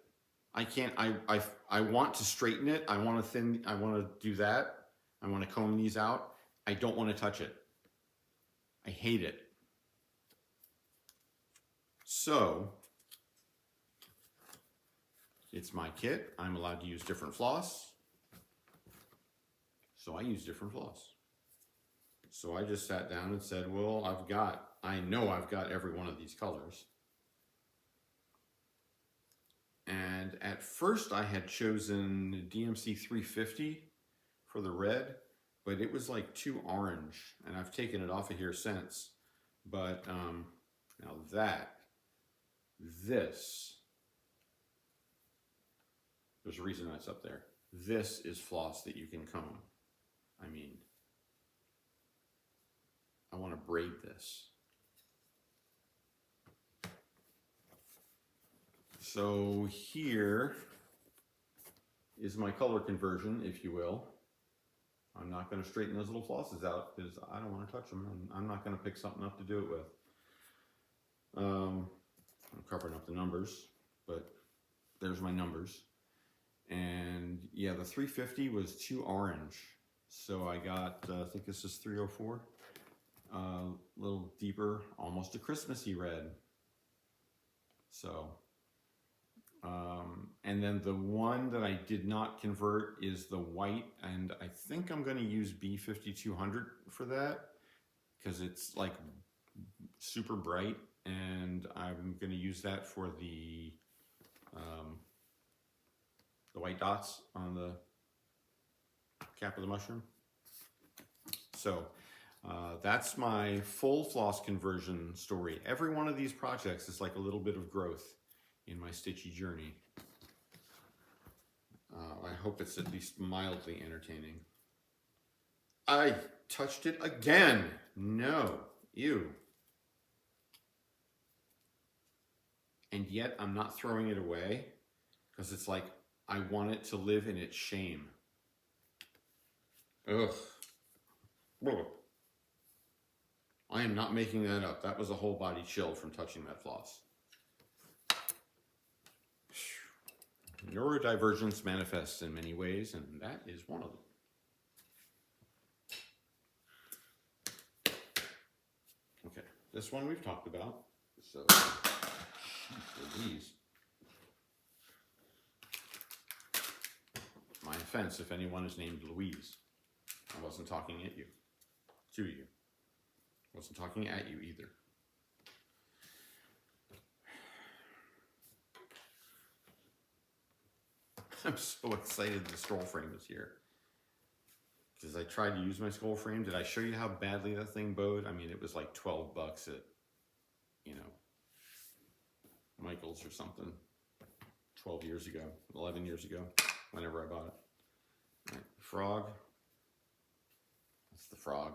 I can't, I want to straighten it. I want to do that. I want to comb these out. I don't want to touch it. I hate it. So, it's my kit. I'm allowed to use different floss. So I use different floss. So I just sat down and said, well, I know I've got every one of these colors. And at first I had chosen DMC 350 for the red, but it was like too orange, and I've taken it off of here since. But now there's a reason that's up there. This is floss that you can comb. I mean, I want to braid this. So here is my color conversion, if you will. I'm not going to straighten those little flosses out because I don't want to touch them, and I'm not going to pick something up to do it with. I'm covering up the numbers, but there's my numbers. And yeah, the 350 was too orange. So I got, I think this is 304, a little deeper, almost a Christmassy red. So, and then the one that I did not convert is the white, and I think I'm going to use B5200 for that because it's like super bright, and I'm going to use that for the white dots on the cap of the mushroom. So that's my full floss conversion story. Every one of these projects is like a little bit of growth in my stitchy journey. I hope it's at least mildly entertaining. I touched it again. No, ew. And yet I'm not throwing it away because it's like I want it to live in its shame. Ugh. Ugh. I am not making that up. That was a whole body chill from touching that floss. Neurodivergence manifests in many ways, and that is one of them. Okay, this one we've talked about. So, these. My offense if anyone is named Louise. I wasn't talking at you. To you. I wasn't talking at you either. I'm so excited the scroll frame is here. Because I tried to use my scroll frame. Did I show you how badly that thing bowed? I mean, it was like 12 bucks at, you know, Michael's or something. 12 years ago, 11 years ago, whenever I bought it. All right, frog. That's the frog.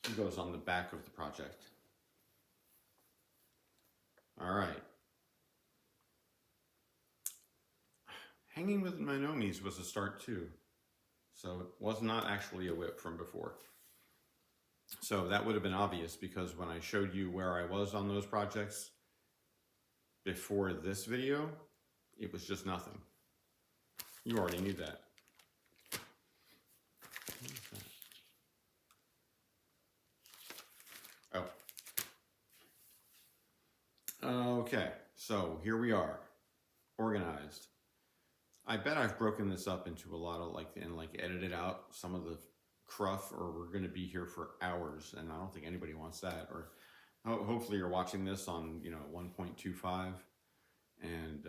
He goes on the back of the project. All right. Hanging with my Gnomies was a start too. So it was not actually a whip from before. So that would have been obvious because when I showed you where I was on those projects before this video, it was just nothing. You already knew that. What is that? Oh. Okay, so here we are, organized. I bet I've broken this up into a lot of edited out some of the cruff, or we're going to be here for hours, and I don't think anybody wants that. Or hopefully you're watching this on 1.25, and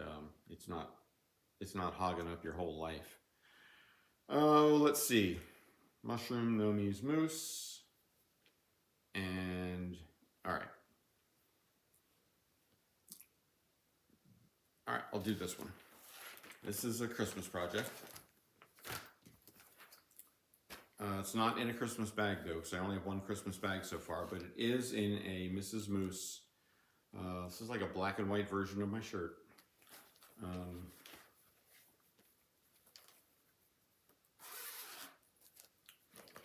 it's not hogging up your whole life. Oh, let's see, mushroom, Gnomies, moose, and all right, I'll do this one. This is a Christmas project. It's not in a Christmas bag though, because I only have one Christmas bag so far, but it is in a Mrs. Moose. This is like a black and white version of my shirt.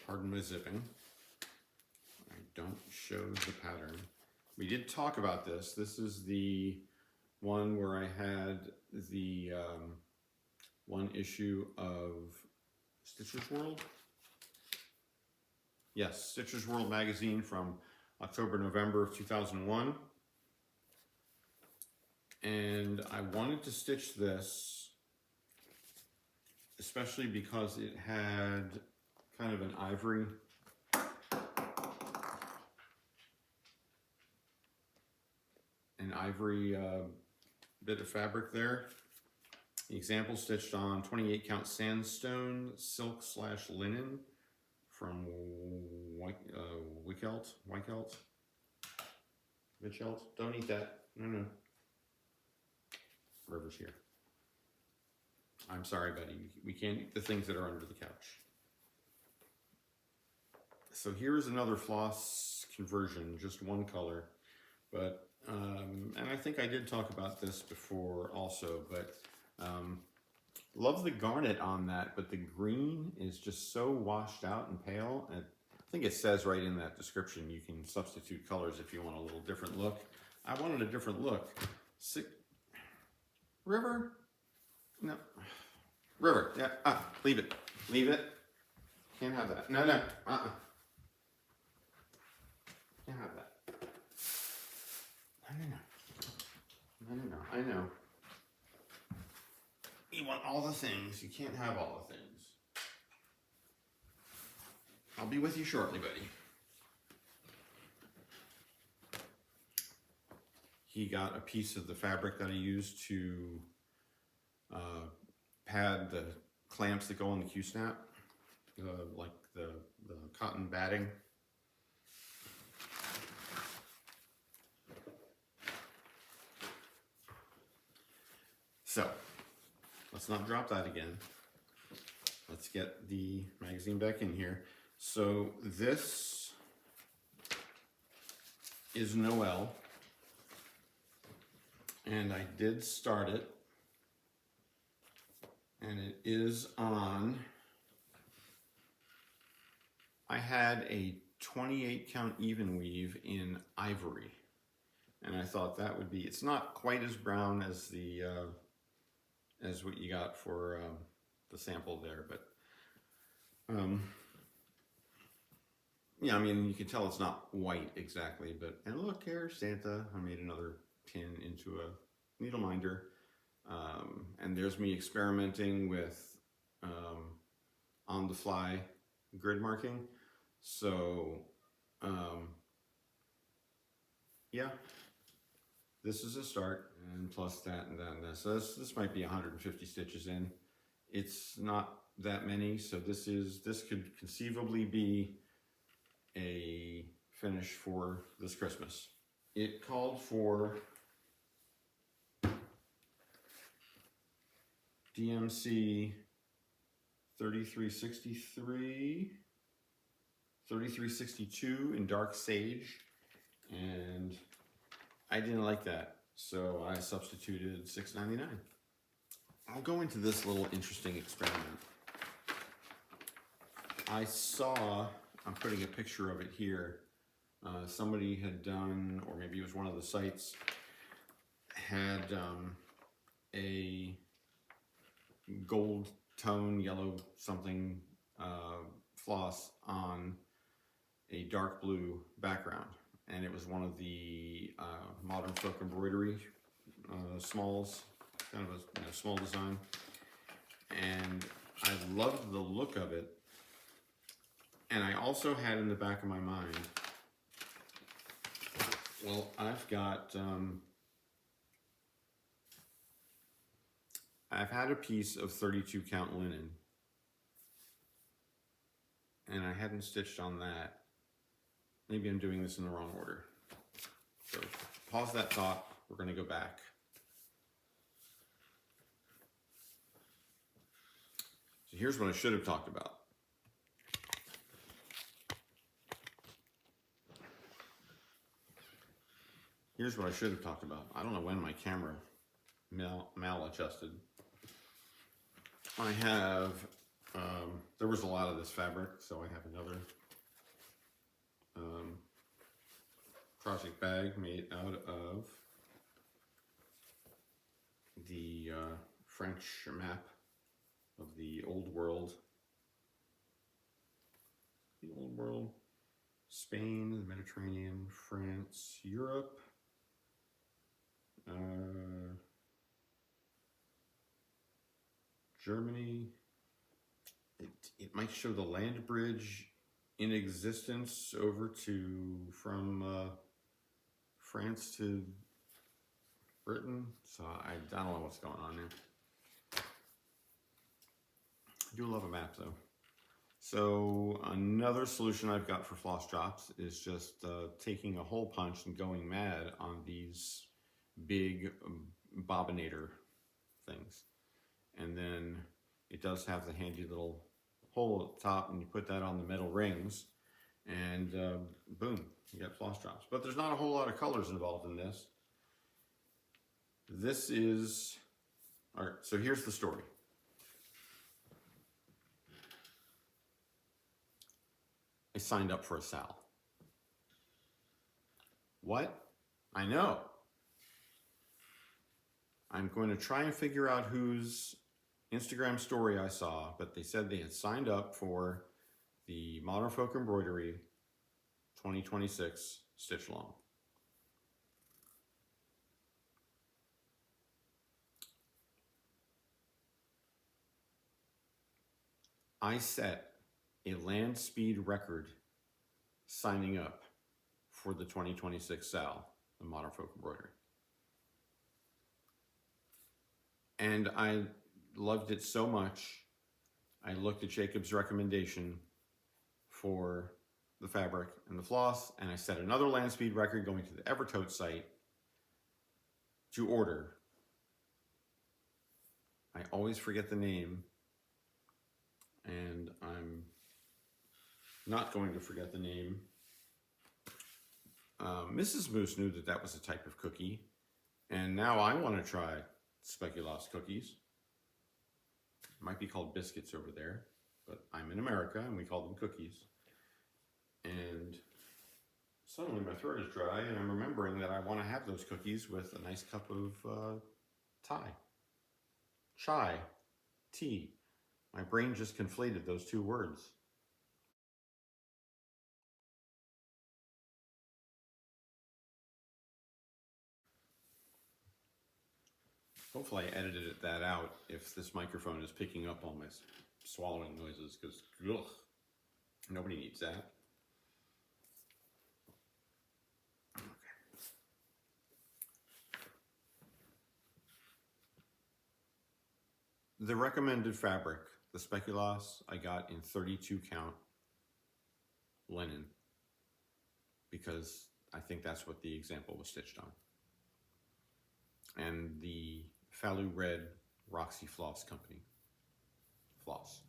Pardon my zipping. I don't show the pattern. We did talk about this. This is the one where I had the one issue of Stitcher's World. Yes, Stitcher's World magazine from October, November of 2001. And I wanted to stitch this, especially because it had kind of an ivory bit of fabric there. The example stitched on 28 count sandstone silk / linen from Wickelt. Don't eat that. No. River's here. I'm sorry, buddy. We can't eat the things that are under the couch. So here's another floss conversion, just one color. But, and I think I did talk about this before also, but love the garnet on that, but the green is just so washed out and pale. And I think it says right in that description, you can substitute colors if you want a little different look. I wanted a different look. River? No. River, yeah, leave it. Leave it. Can't have that. No. Can't have that. No. I know. You want all the things. You can't have all the things. I'll be with you shortly, buddy. He got a piece of the fabric that I used to pad the clamps that go on the Q-snap, like the cotton batting. So, let's not drop that again. Let's get the magazine back in here. So this is Noel, and I did start it, and it is on, I had a 28 count even weave in ivory, and I thought that would be, it's not quite as brown as the as what you got for the sample there, but yeah, I mean, you can tell it's not white exactly, but, and look here, Santa, I made another pin into a needle minder, and there's me experimenting with on the fly grid marking. So yeah, this is a start, and plus that and that and that. So this might be 150 stitches in. It's not that many, so this could conceivably be a finish for this Christmas. It called for DMC 3363, 3362 in dark sage, and I didn't like that, so I substituted $6.99. I'll go into this little interesting experiment. I saw, I'm putting a picture of it here, somebody had done, or maybe it was one of the sites, had a gold tone, yellow something floss on a dark blue background. And it was one of the modern folk embroidery smalls, kind of a small design. And I loved the look of it. And I also had in the back of my mind, well, I've had a piece of 32 count linen, and I hadn't stitched on that. Maybe I'm doing this in the wrong order. So pause that thought, we're gonna go back. So here's what I should have talked about. Here's what I should have talked about. I don't know when my camera maladjusted. I have, there was a lot of this fabric, so I have another project bag made out of the French map of the old world. The old world, Spain, the Mediterranean, France, Europe. Germany. It might show the land bridge in existence over to from France to Britain. So I don't know what's going on there. I do love a map though. So another solution I've got for floss drops is just taking a hole punch and going mad on these big bobbinator things. And then it does have the handy little hole at the top, and you put that on the metal rings, and boom, you got floss drops. But there's not a whole lot of colors involved in this. This is, all right, so here's the story. I signed up for a sal. What? I know. I'm going to try and figure out whose Instagram story I saw, but they said they had signed up for the Modern Folk Embroidery 2026 Stitch Along. I set a land speed record signing up for the 2026 SAL, the Modern Folk Embroidery. And I loved it so much, I looked at Jacob's recommendation for the fabric and the floss, and I set another land speed record going to the Evertote site to order. I always forget the name, and I'm not going to forget the name. Mrs. Moose knew that that was a type of cookie, and now I want to try speculoos cookies. Might be called biscuits over there, but I'm in America and we call them cookies. And suddenly my throat is dry, and I'm remembering that I want to have those cookies with a nice cup of chai, tea. My brain just conflated those two words. Hopefully I edited that out if this microphone is picking up all my swallowing noises, because nobody needs that. Okay. The recommended fabric, the speculoos, I got in 32 count linen, because I think that's what the example was stitched on. And the Falu red Roxy Floss Company. Floss.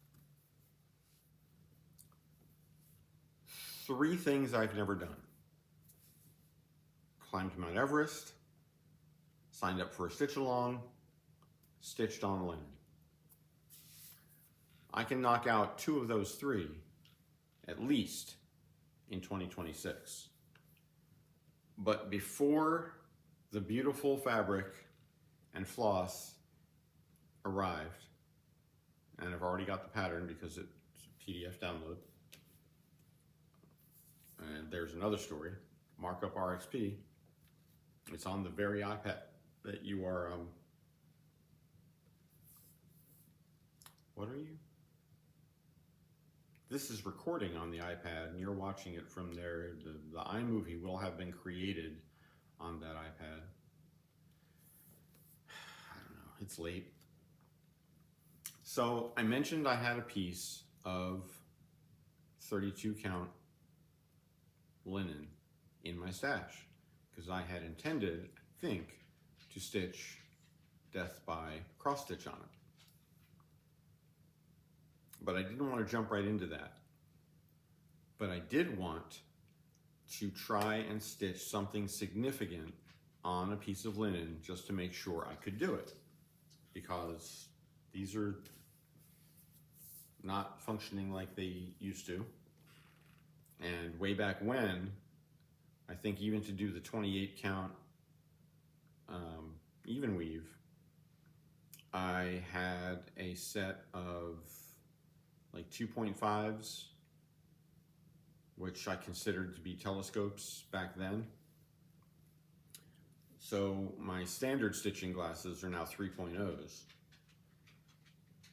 3 things I've never done. Climbed Mount Everest, signed up for a stitch along, stitched on linen. I can knock out 2 of those 3 at least in 2026. But before the beautiful fabric and floss arrived, and I've already got the pattern because it's a PDF download, and there's another story, Markup RXP. It's on the very iPad that you are, what are you? This is recording on the iPad and you're watching it from there. The iMovie will have been created on that iPad. I don't know, it's late. So I mentioned I had a piece of 32 count linen in my stash because I had intended, I think, to stitch Death by cross stitch on it. But I didn't want to jump right into that. But I did want to try and stitch something significant on a piece of linen just to make sure I could do it, because these are not functioning like they used to. And way back when, I think even to do the 28 count even weave, I had a set of like 2.5s, which I considered to be telescopes back then. So my standard stitching glasses are now 3.0s.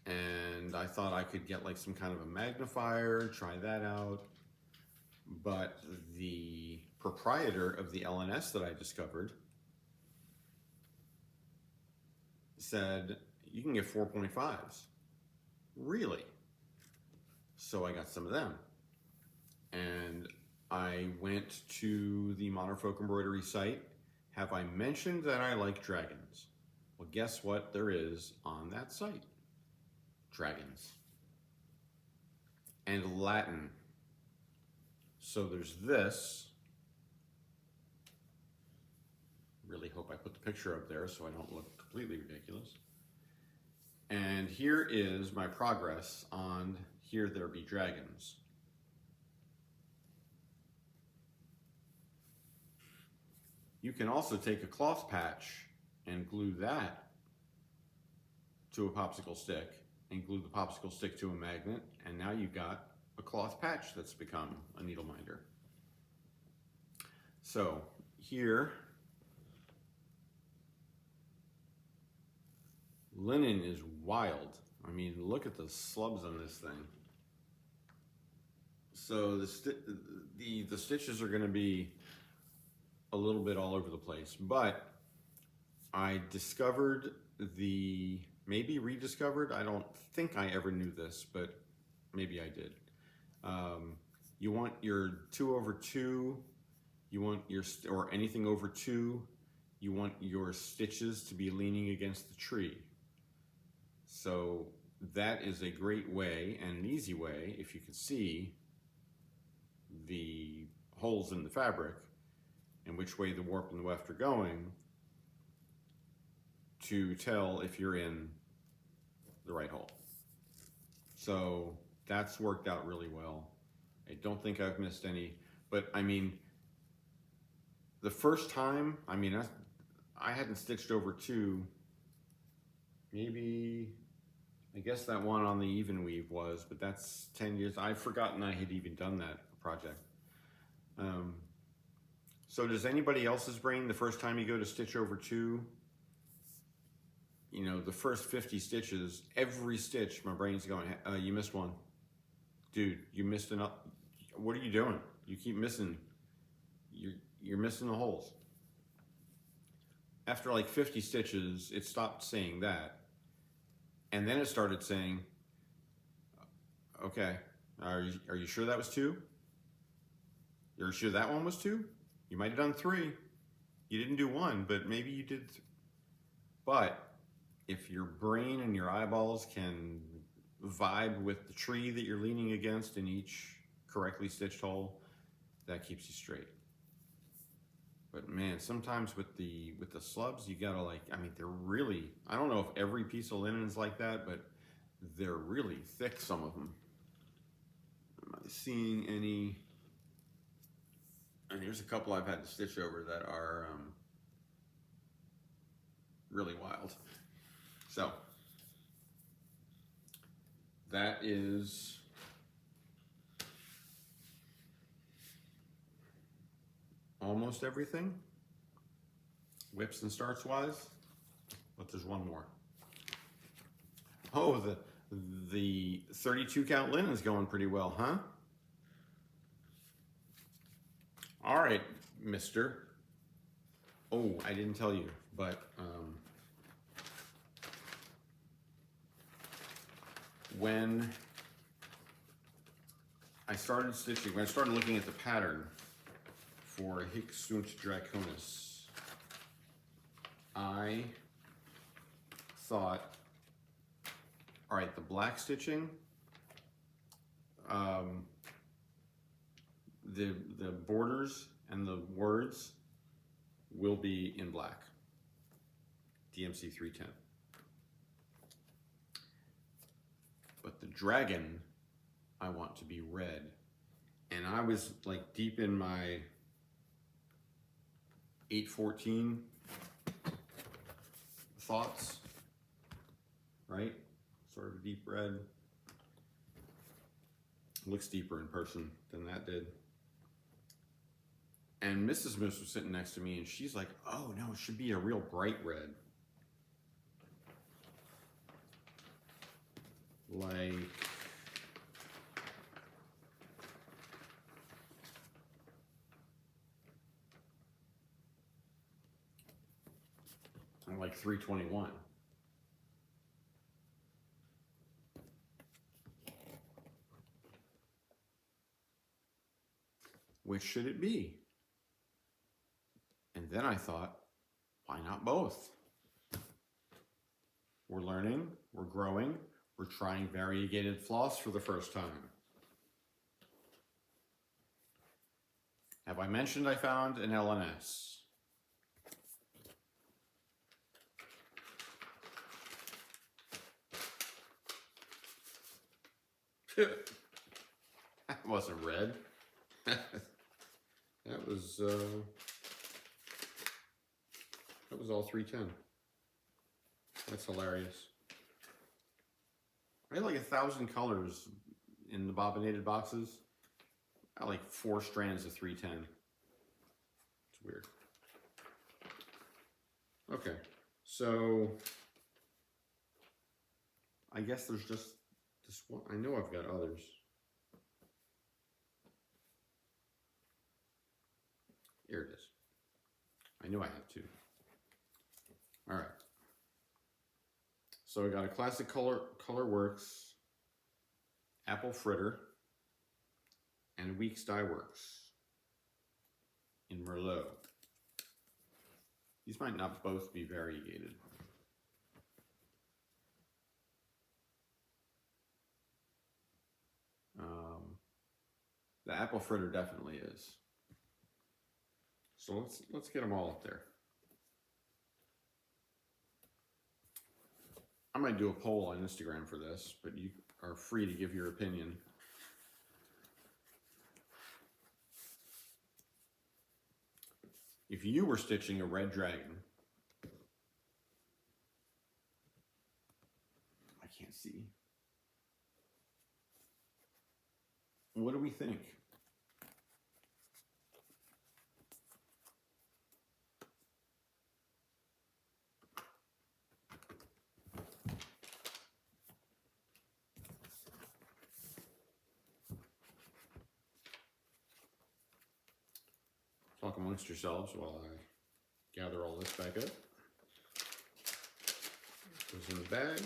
And I thought I could get like some kind of a magnifier, try that out. But the proprietor of the LNS that I discovered said, you can get 4.5s. Really? So I got some of them. And I went to the Modern Folk Embroidery site. Have I mentioned that I like dragons? Well, guess what there is on that site? Dragons. And Latin. So there's this. Really hope I put the picture up there so I don't look completely ridiculous. And here is my progress on Here There Be Dragons. You can also take a cloth patch and glue that to a popsicle stick and glue the popsicle stick to a magnet, and now you've got a cloth patch that's become a needle minder. So here, linen is wild. I mean, look at the slubs on this thing. So the stitches are going to be a little bit all over the place, but I discovered maybe rediscovered, I don't think I ever knew this, but maybe I did. You want your 2/2, you want or anything over 2, you want your stitches to be leaning against the tree. So that is a great way and an easy way, if you can see the holes in the fabric and which way the warp and the weft are going, to tell if you're in the right hole. So that's worked out really well. I don't think I've missed any, but I mean, the first time, I mean, I hadn't stitched over 2, maybe, I guess that one on the even weave was, but that's 10 years. I've forgotten I had even done that project. So does anybody else's brain, the first time you go to stitch over 2, you know, the first 50 stitches, every stitch, my brain's going, you missed one. Dude, you missed enough. What are you doing? You keep missing. You're missing the holes. After like 50 stitches, it stopped saying that. And then it started saying, okay, are you sure that was 2? You're sure that one was 2? You might have done 3. You didn't do 1, but maybe you did. But if your brain and your eyeballs can vibe with the tree that you're leaning against in each correctly stitched hole, that keeps you straight. But man, sometimes with the slubs, you gotta like, I mean, they're really, I don't know if every piece of linen is like that, but they're really thick, some of them. Am I seeing any? And here's a couple I've had to stitch over that are really wild. So that is almost everything, whips and starts wise, but there's one more. Oh, the 32 count linen is going pretty well, huh? All right, mister. Oh, I didn't tell you, but when I started stitching, when I started looking at the pattern for Hicksunt Draconis, I thought, all right, the black stitching, the borders and the words will be in black, DMC 310. But the dragon, I want to be red. And I was like deep in my 814 thoughts, right? Sort of a deep red. Looks deeper in person than that did. And Mrs. Moose was sitting next to me and she's like, oh no, it should be a real bright red. Like 321. Which should it be? And then I thought, why not both? We're learning, we're growing, we're trying variegated floss for the first time. Have I mentioned I found an LNS? That wasn't red. That was all 310. That's hilarious. I had like 1,000 colors in the bobbinated boxes. I had like 4 strands of 310. It's weird. Okay, so I guess there's just this one. I know I've got others. Here it is. I knew I had 2. All right. So I got a classic Colorworks apple fritter and a Weeks Dye Works in Merlot. These might not both be variegated. The apple fritter definitely is. So let's get them all up there. I might do a poll on Instagram for this, but you are free to give your opinion. If you were stitching a red dragon, I can't see. What do we think? Talk amongst yourselves while I gather all this back up. Goes in the bag.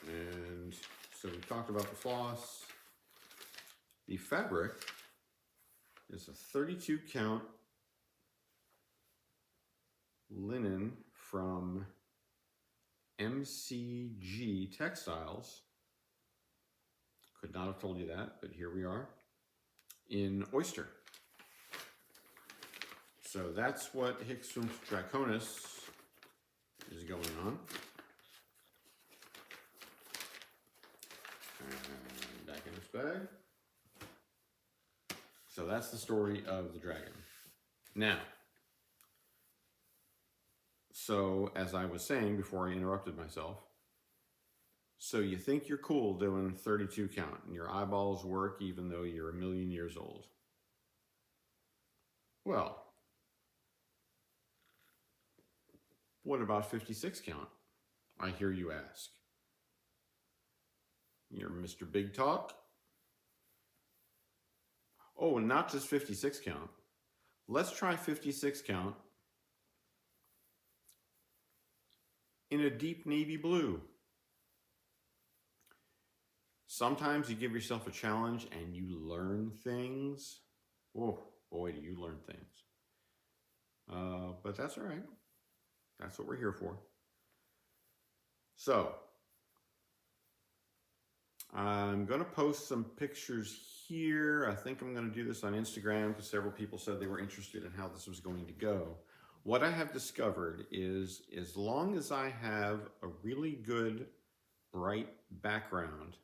And so we talked about the floss. The fabric is a 32 count linen from MCG Textiles. Could not have told you that, but here we are in oyster. So that's what Hicksum Draconis is going on. And back in its bag. So that's the story of the dragon. Now, so as I was saying before I interrupted myself, so you think you're cool doing 32 count and your eyeballs work even though you're a million years old. Well, what about 56 count? I hear you ask. You're Mr. Big Talk? Oh, and not just 56 count. Let's try 56 count in a deep navy blue. Sometimes you give yourself a challenge and you learn things. Oh, boy, do you learn things. But that's all right. That's what we're here for. So, I'm going to post some pictures here. I think I'm going to do this on Instagram because several people said they were interested in how this was going to go. What I have discovered is as long as I have a really good bright background,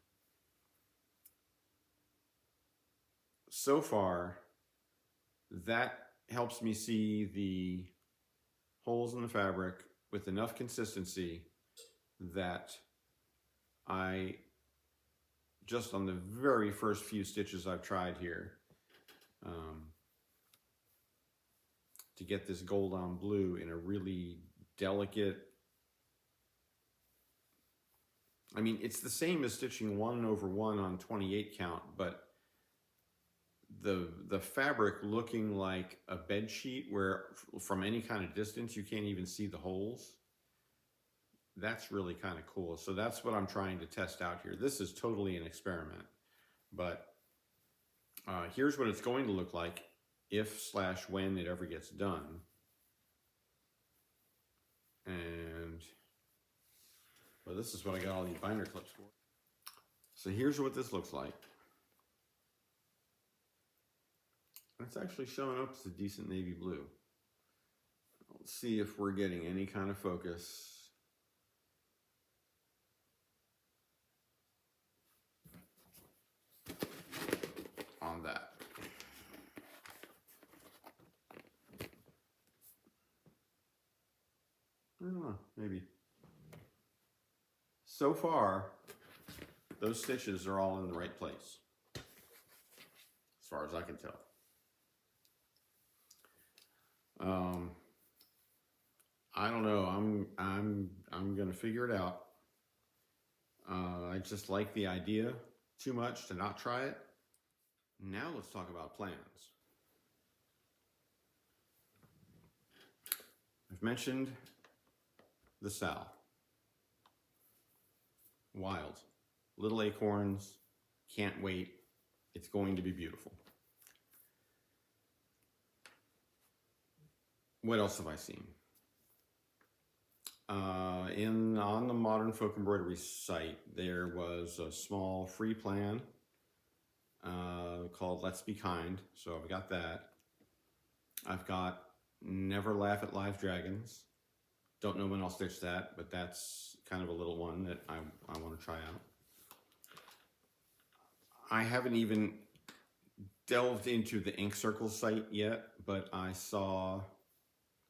so far that helps me see the holes in the fabric with enough consistency that I, just on the very first few stitches I've tried here, to get this gold on blue in a really delicate, I mean, it's the same as stitching 1/1 on 28 count, but the fabric looking like a bed sheet where from any kind of distance you can't even see the holes. That's really kind of cool. So that's what I'm trying to test out here. This is totally an experiment, but here's what it's going to look like if/when it ever gets done. And well, this is what I got all these binder clips for. So here's what this looks like. It's actually showing up as a decent navy blue. Let's see if we're getting any kind of focus. On that. I don't know, maybe. So far, those stitches are all in the right place, as far as I can tell. I don't know. I'm gonna figure it out. I just like the idea too much to not try it. Now let's talk about plans. I've mentioned the sow. Wild. Little acorns. Can't wait. It's going to be beautiful. What else have I seen? On the Modern Folk Embroidery site, there was a small free plan called Let's Be Kind. So I've got that. I've got Never Laugh at Live Dragons. Don't know when I'll stitch that, but that's kind of a little one that I want to try out. I haven't even delved into the Ink Circle site yet, but I saw,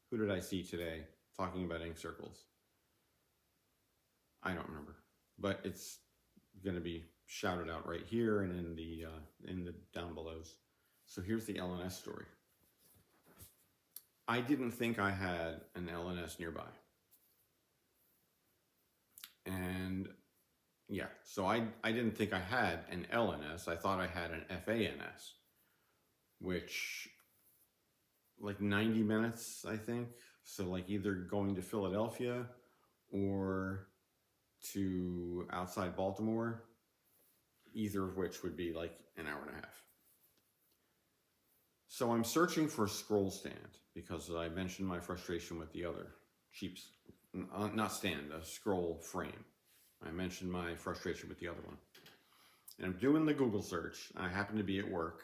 who did I see today talking about ink circles? I don't remember, but it's going to be shouted out right here and in the down belows. So here's the LNS story. I didn't think I had an LNS nearby. And yeah, so I didn't think I had an LNS. I thought I had an FANS, which like 90 minutes, I think. So like either going to Philadelphia or to outside Baltimore, either of which would be like an hour and a half. So I'm searching for a scroll stand because I mentioned my frustration with the other. cheap, not stand, a scroll frame. I mentioned my frustration with the other one. And I'm doing the Google search. I happen to be at work,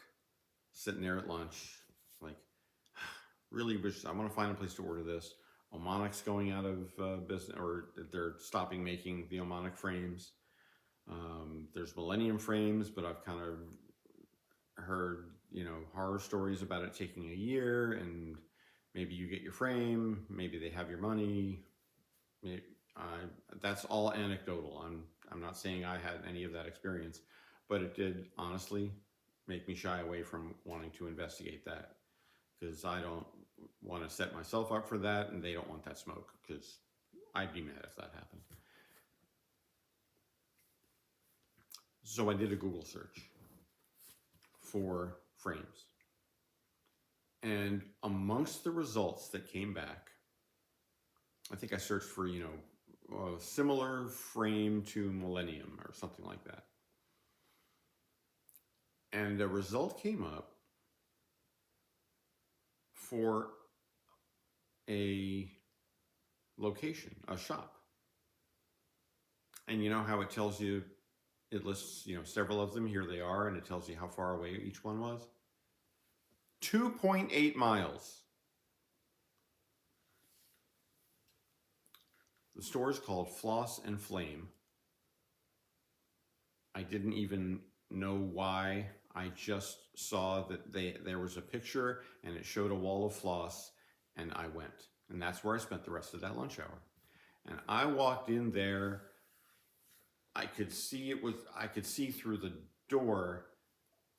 sitting there at lunch, like, really wish, I want to find a place to order this. Omonic's going out of business, or they're stopping making the Omonic frames. There's Millennium frames, but I've kind of heard, horror stories about it taking a year, and maybe you get your frame, maybe they have your money. That's all anecdotal. I'm not saying I had any of that experience, but it did honestly make me shy away from wanting to investigate that, because I don't want to set myself up for that, and they don't want that smoke, because I'd be mad if that happened. So I did a Google search for frames, and amongst the results that came back, I think I searched for, a similar frame to Millennium or something like that. And a result came up for a location, a shop. And you know how it tells you, it lists, several of them, here they are, and it tells you how far away each one was? 2.8 miles. The store is called Floss and Flame. I didn't even know why. I just saw that there was a picture and it showed a wall of floss, and I went. And that's where I spent the rest of that lunch hour. And I walked in there. I could see through the door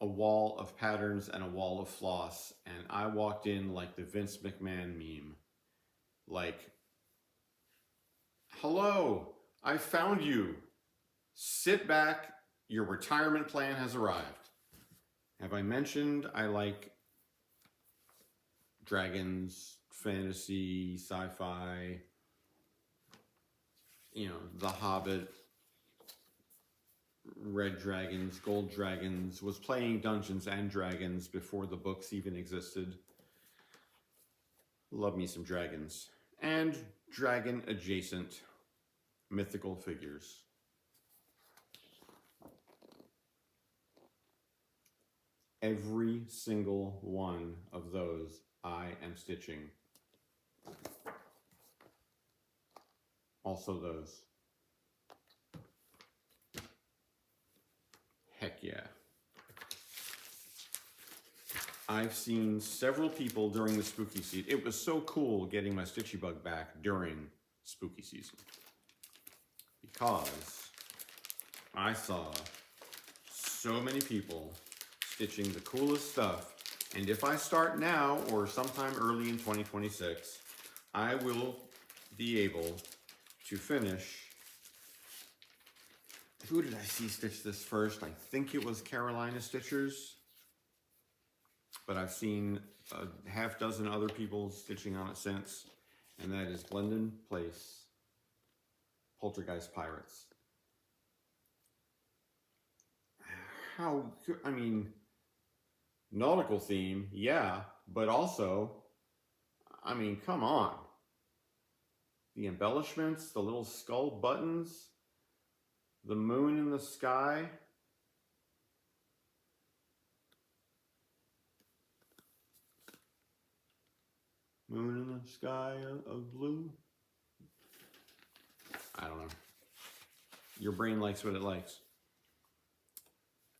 a wall of patterns and a wall of floss. And I walked in like the Vince McMahon meme. Like, hello, I found you. Sit back, your retirement plan has arrived. Have I mentioned I like dragons, fantasy, sci-fi, The Hobbit, red dragons, gold dragons, was playing Dungeons and Dragons before the books even existed. Love me some dragons. And dragon adjacent mythical figures. Every single one of those I am stitching. Also those. Heck yeah. I've seen several people during the spooky season. It was so cool getting my stitchy bug back during spooky season, because I saw so many people stitching the coolest stuff. And if I start now or sometime early in 2026, I will be able to finish. Who did I see stitch this first? I think it was Carolina Stitchers, but I've seen a half dozen other people stitching on it since, and that is Glendon Place Poltergeist Pirates. Nautical theme, yeah, but also, come on. The embellishments, the little skull buttons, the moon in the sky. Moon in the sky of blue. I don't know. Your brain likes what it likes.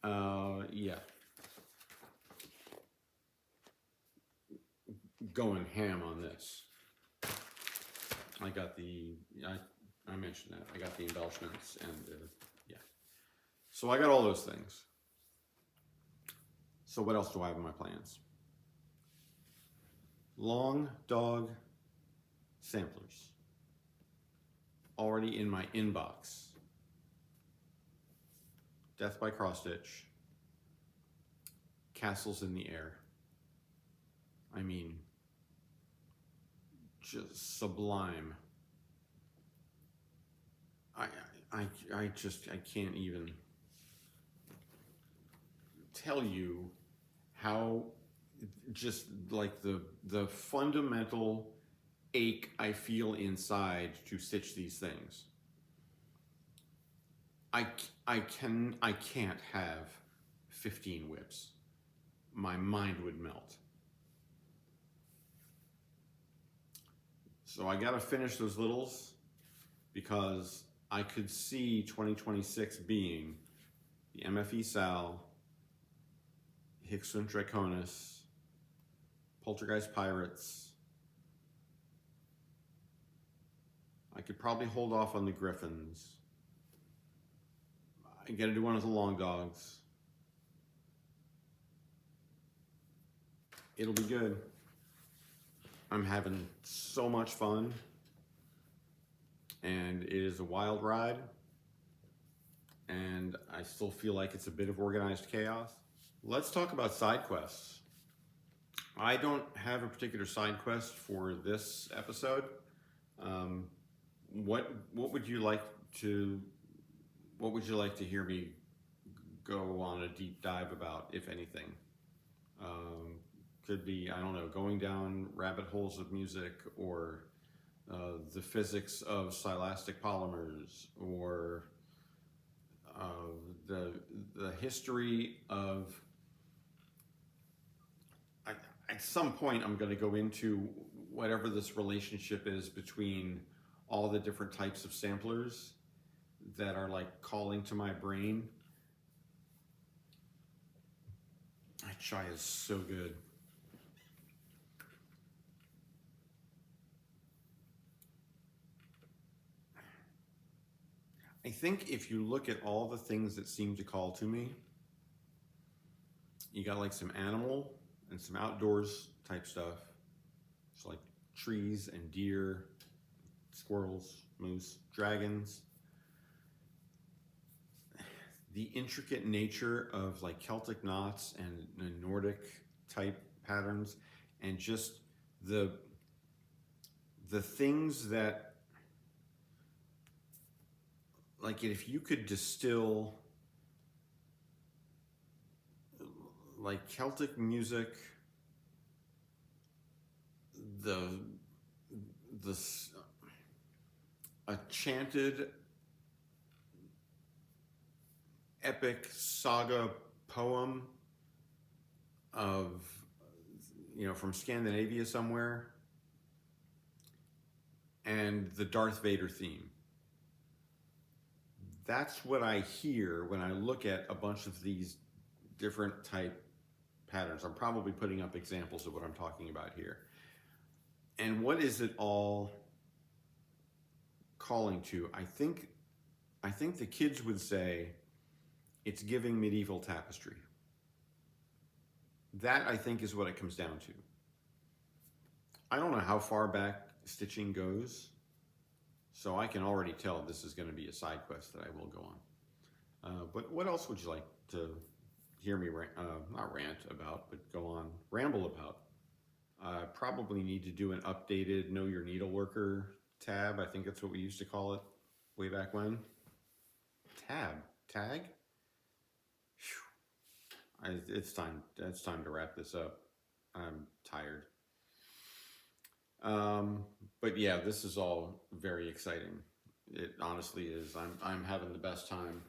Yeah. Going ham on this. I got I mentioned that. I got the embellishments and yeah. So I got all those things. So what else do I have in my plans? Long dog samplers. Already in my inbox. Death by Cross Stitch. Castles in the Air. Just sublime. I can't even tell you how, just like the fundamental ache I feel inside to stitch these things. I can't have 15 whips. My mind would melt. So I gotta finish those littles because I could see 2026 being the MFE Sal, Hickson Draconis, Poltergeist Pirates. I could probably hold off on the Griffins. I gotta do one of the Long Dogs. It'll be good. I'm having so much fun, and it is a wild ride, and I still feel like it's a bit of organized chaos. Let's talk about side quests. I don't have a particular side quest for this episode. What would you like to hear me go on a deep dive about, if anything? Could be, I don't know, going down rabbit holes of music, or the physics of silastic polymers, or the history of. At some point, I'm going to go into whatever this relationship is between all the different types of samplers that are like calling to my brain. That chai is so good. I think if you look at all the things that seem to call to me, you got like some animal and some outdoors type stuff. It's like trees and deer, squirrels, moose, dragons. The intricate nature of like Celtic knots and Nordic type patterns, and just the things that, like, if you could distill like Celtic music, a chanted epic saga poem of, from Scandinavia somewhere, and the Darth Vader theme. That's what I hear when I look at a bunch of these different type patterns. I'm probably putting up examples of what I'm talking about here. And what is it all calling to? I think the kids would say it's giving medieval tapestry. That, I think, is what it comes down to. I don't know how far back stitching goes, so I can already tell this is going to be a side quest that I will go on. But what else would you like to hear me not rant about, but ramble about? I probably need to do an updated Know Your Needleworker tab. I think that's what we used to call it way back when. Tag? It's time to wrap this up. I'm tired. But yeah, this is all very exciting. It honestly is. I'm having the best time,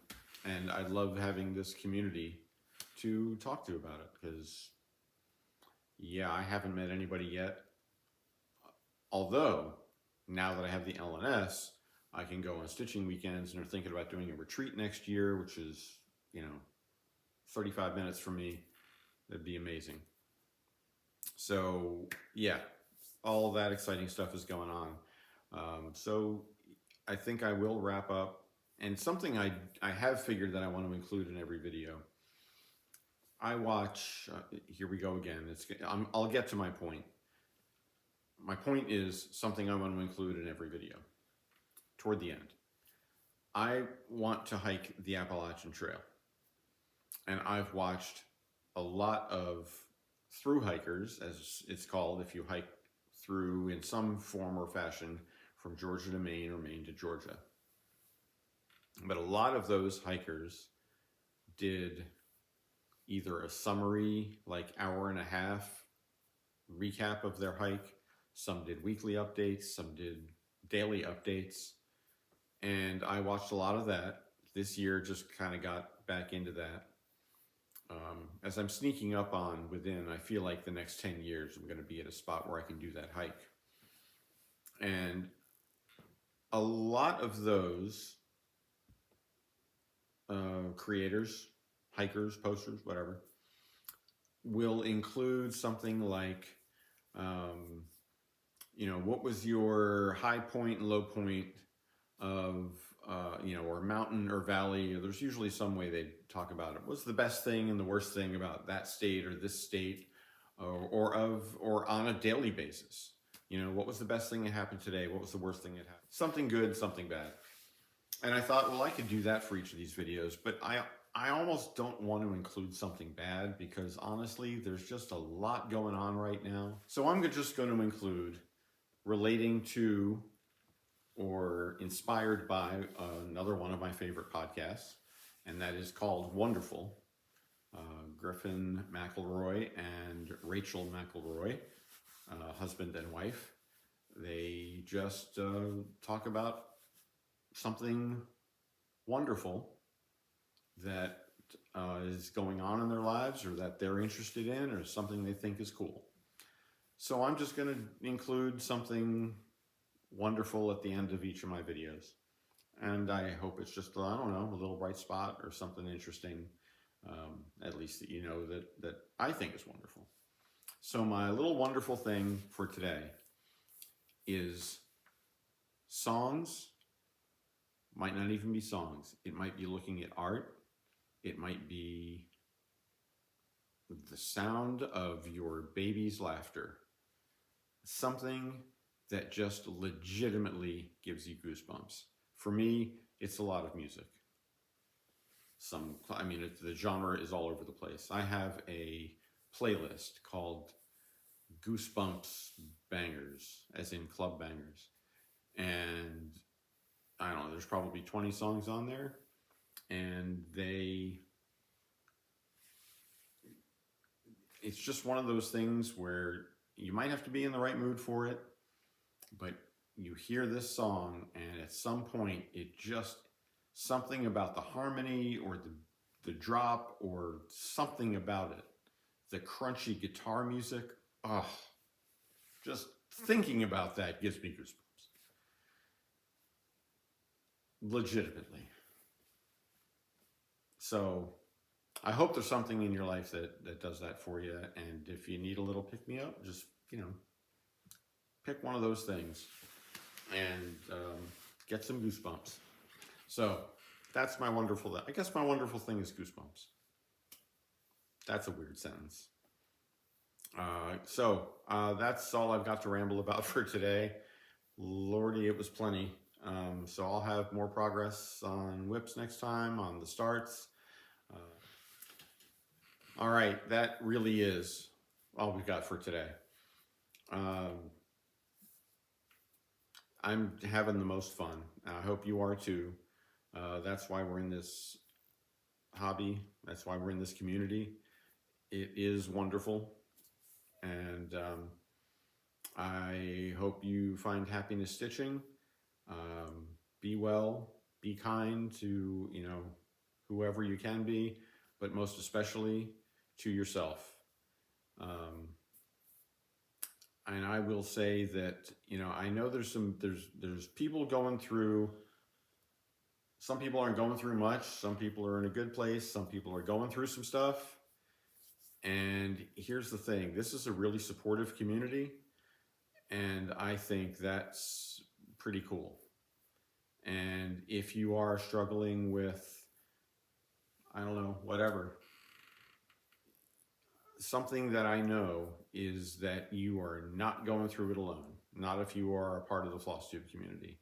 and I love having this community to talk to about it, because yeah, I haven't met anybody yet. Although now that I have the LNS, I can go on stitching weekends, and are thinking about doing a retreat next year, which is 35 minutes from me. That'd be amazing. So yeah, all that exciting stuff is going on. So I think I will wrap up. And something I have figured that I want to include in every video. I watch, here we go again. I'll get to my point. My point is something I want to include in every video toward the end. I want to hike the Appalachian Trail. And I've watched a lot of through hikers, as it's called, if you hike through in some form or fashion from Georgia to Maine or Maine to Georgia. But a lot of those hikers did either a summary, like hour and a half recap of their hike. Some did weekly updates, some did daily updates. And I watched a lot of that. This year just kind of got back into that. As I'm sneaking up on within, I feel like the next 10 years I'm going to be at a spot where I can do that hike. And a lot of those creators, hikers, posters, whatever, will include something like, what was your high point and low point of, or mountain or valley? There's usually some way they talk about it. What's the best thing and the worst thing about that state or this state, or on a daily basis? What was the best thing that happened today? What was the worst thing that happened? Something good, something bad. And I thought, well, I could do that for each of these videos, but I almost don't want to include something bad because honestly, there's just a lot going on right now. So I'm just going to include relating to or inspired by another one of my favorite podcasts, and that is called Wonderful. Griffin McElroy and Rachel McElroy, husband and wife, they just talk about something wonderful that is going on in their lives or that they're interested in or something they think is cool. So I'm just going to include something wonderful at the end of each of my videos. And I hope it's just, I don't know, a little bright spot or something interesting, at least that that I think is wonderful. So my little wonderful thing for today is songs. Might not even be songs. It might be looking at art. It might be the sound of your baby's laughter. Something that just legitimately gives you goosebumps. For me, it's a lot of music. The genre is all over the place. I have a playlist called Goosebumps Bangers, as in club bangers. And I don't know, there's probably 20 songs on there. And it's just one of those things where you might have to be in the right mood for it, but you hear this song and at some point something about the harmony or the drop or something about it, the crunchy guitar music, just thinking about that gives me goosebumps. Legitimately. So I hope there's something in your life that does that for you. And if you need a little pick-me-up, just, pick one of those things and get some goosebumps. So that's my wonderful thing. I guess my wonderful thing is goosebumps. That's a weird sentence. So that's all I've got to ramble about for today. Lordy, it was plenty. So I'll have more progress on whips next time, on the starts. All right, that really is all we've got for today. I'm having the most fun. I hope you are too. That's why we're in this hobby. That's why we're in this community. It is wonderful. And I hope you find happiness stitching. Be well, be kind to, whoever you can be, but most especially to yourself. And I will say that, I know there's people going through, some people aren't going through much. Some people are in a good place. Some people are going through some stuff. And here's the thing, this is a really supportive community. And I think that's pretty cool. And if you are struggling with, I don't know, whatever, something that I know is that you are not going through it alone. Not if you are a part of the Flosstube community.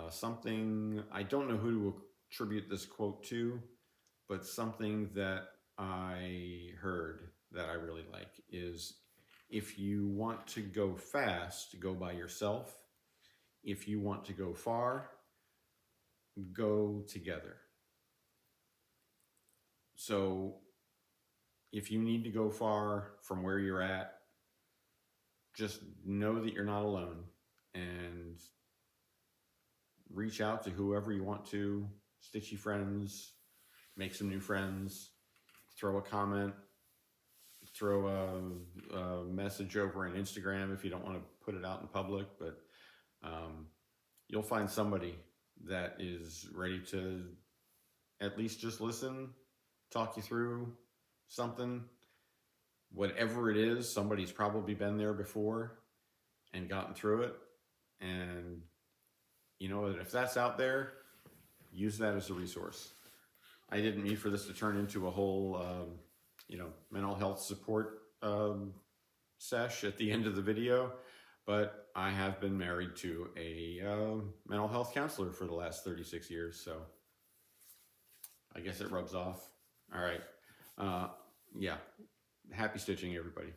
Something, I don't know who to attribute this quote to, but something that I heard that I really like is, if you want to go fast, go by yourself. If you want to go far, go together. So if you need to go far from where you're at, just know that you're not alone, and reach out to whoever you want to, stitchy friends, make some new friends, throw a comment, throw a message over on Instagram if you don't want to put it out in public, but you'll find somebody that is ready to at least just listen, talk you through something. Whatever it is, somebody's probably been there before and gotten through it. And you know, if that's out there, use that as a resource. I didn't mean for this to turn into a whole, mental health support sesh at the end of the video, but I have been married to a mental health counselor for the last 36 years, so I guess it rubs off. All right. Yeah. Happy stitching, everybody.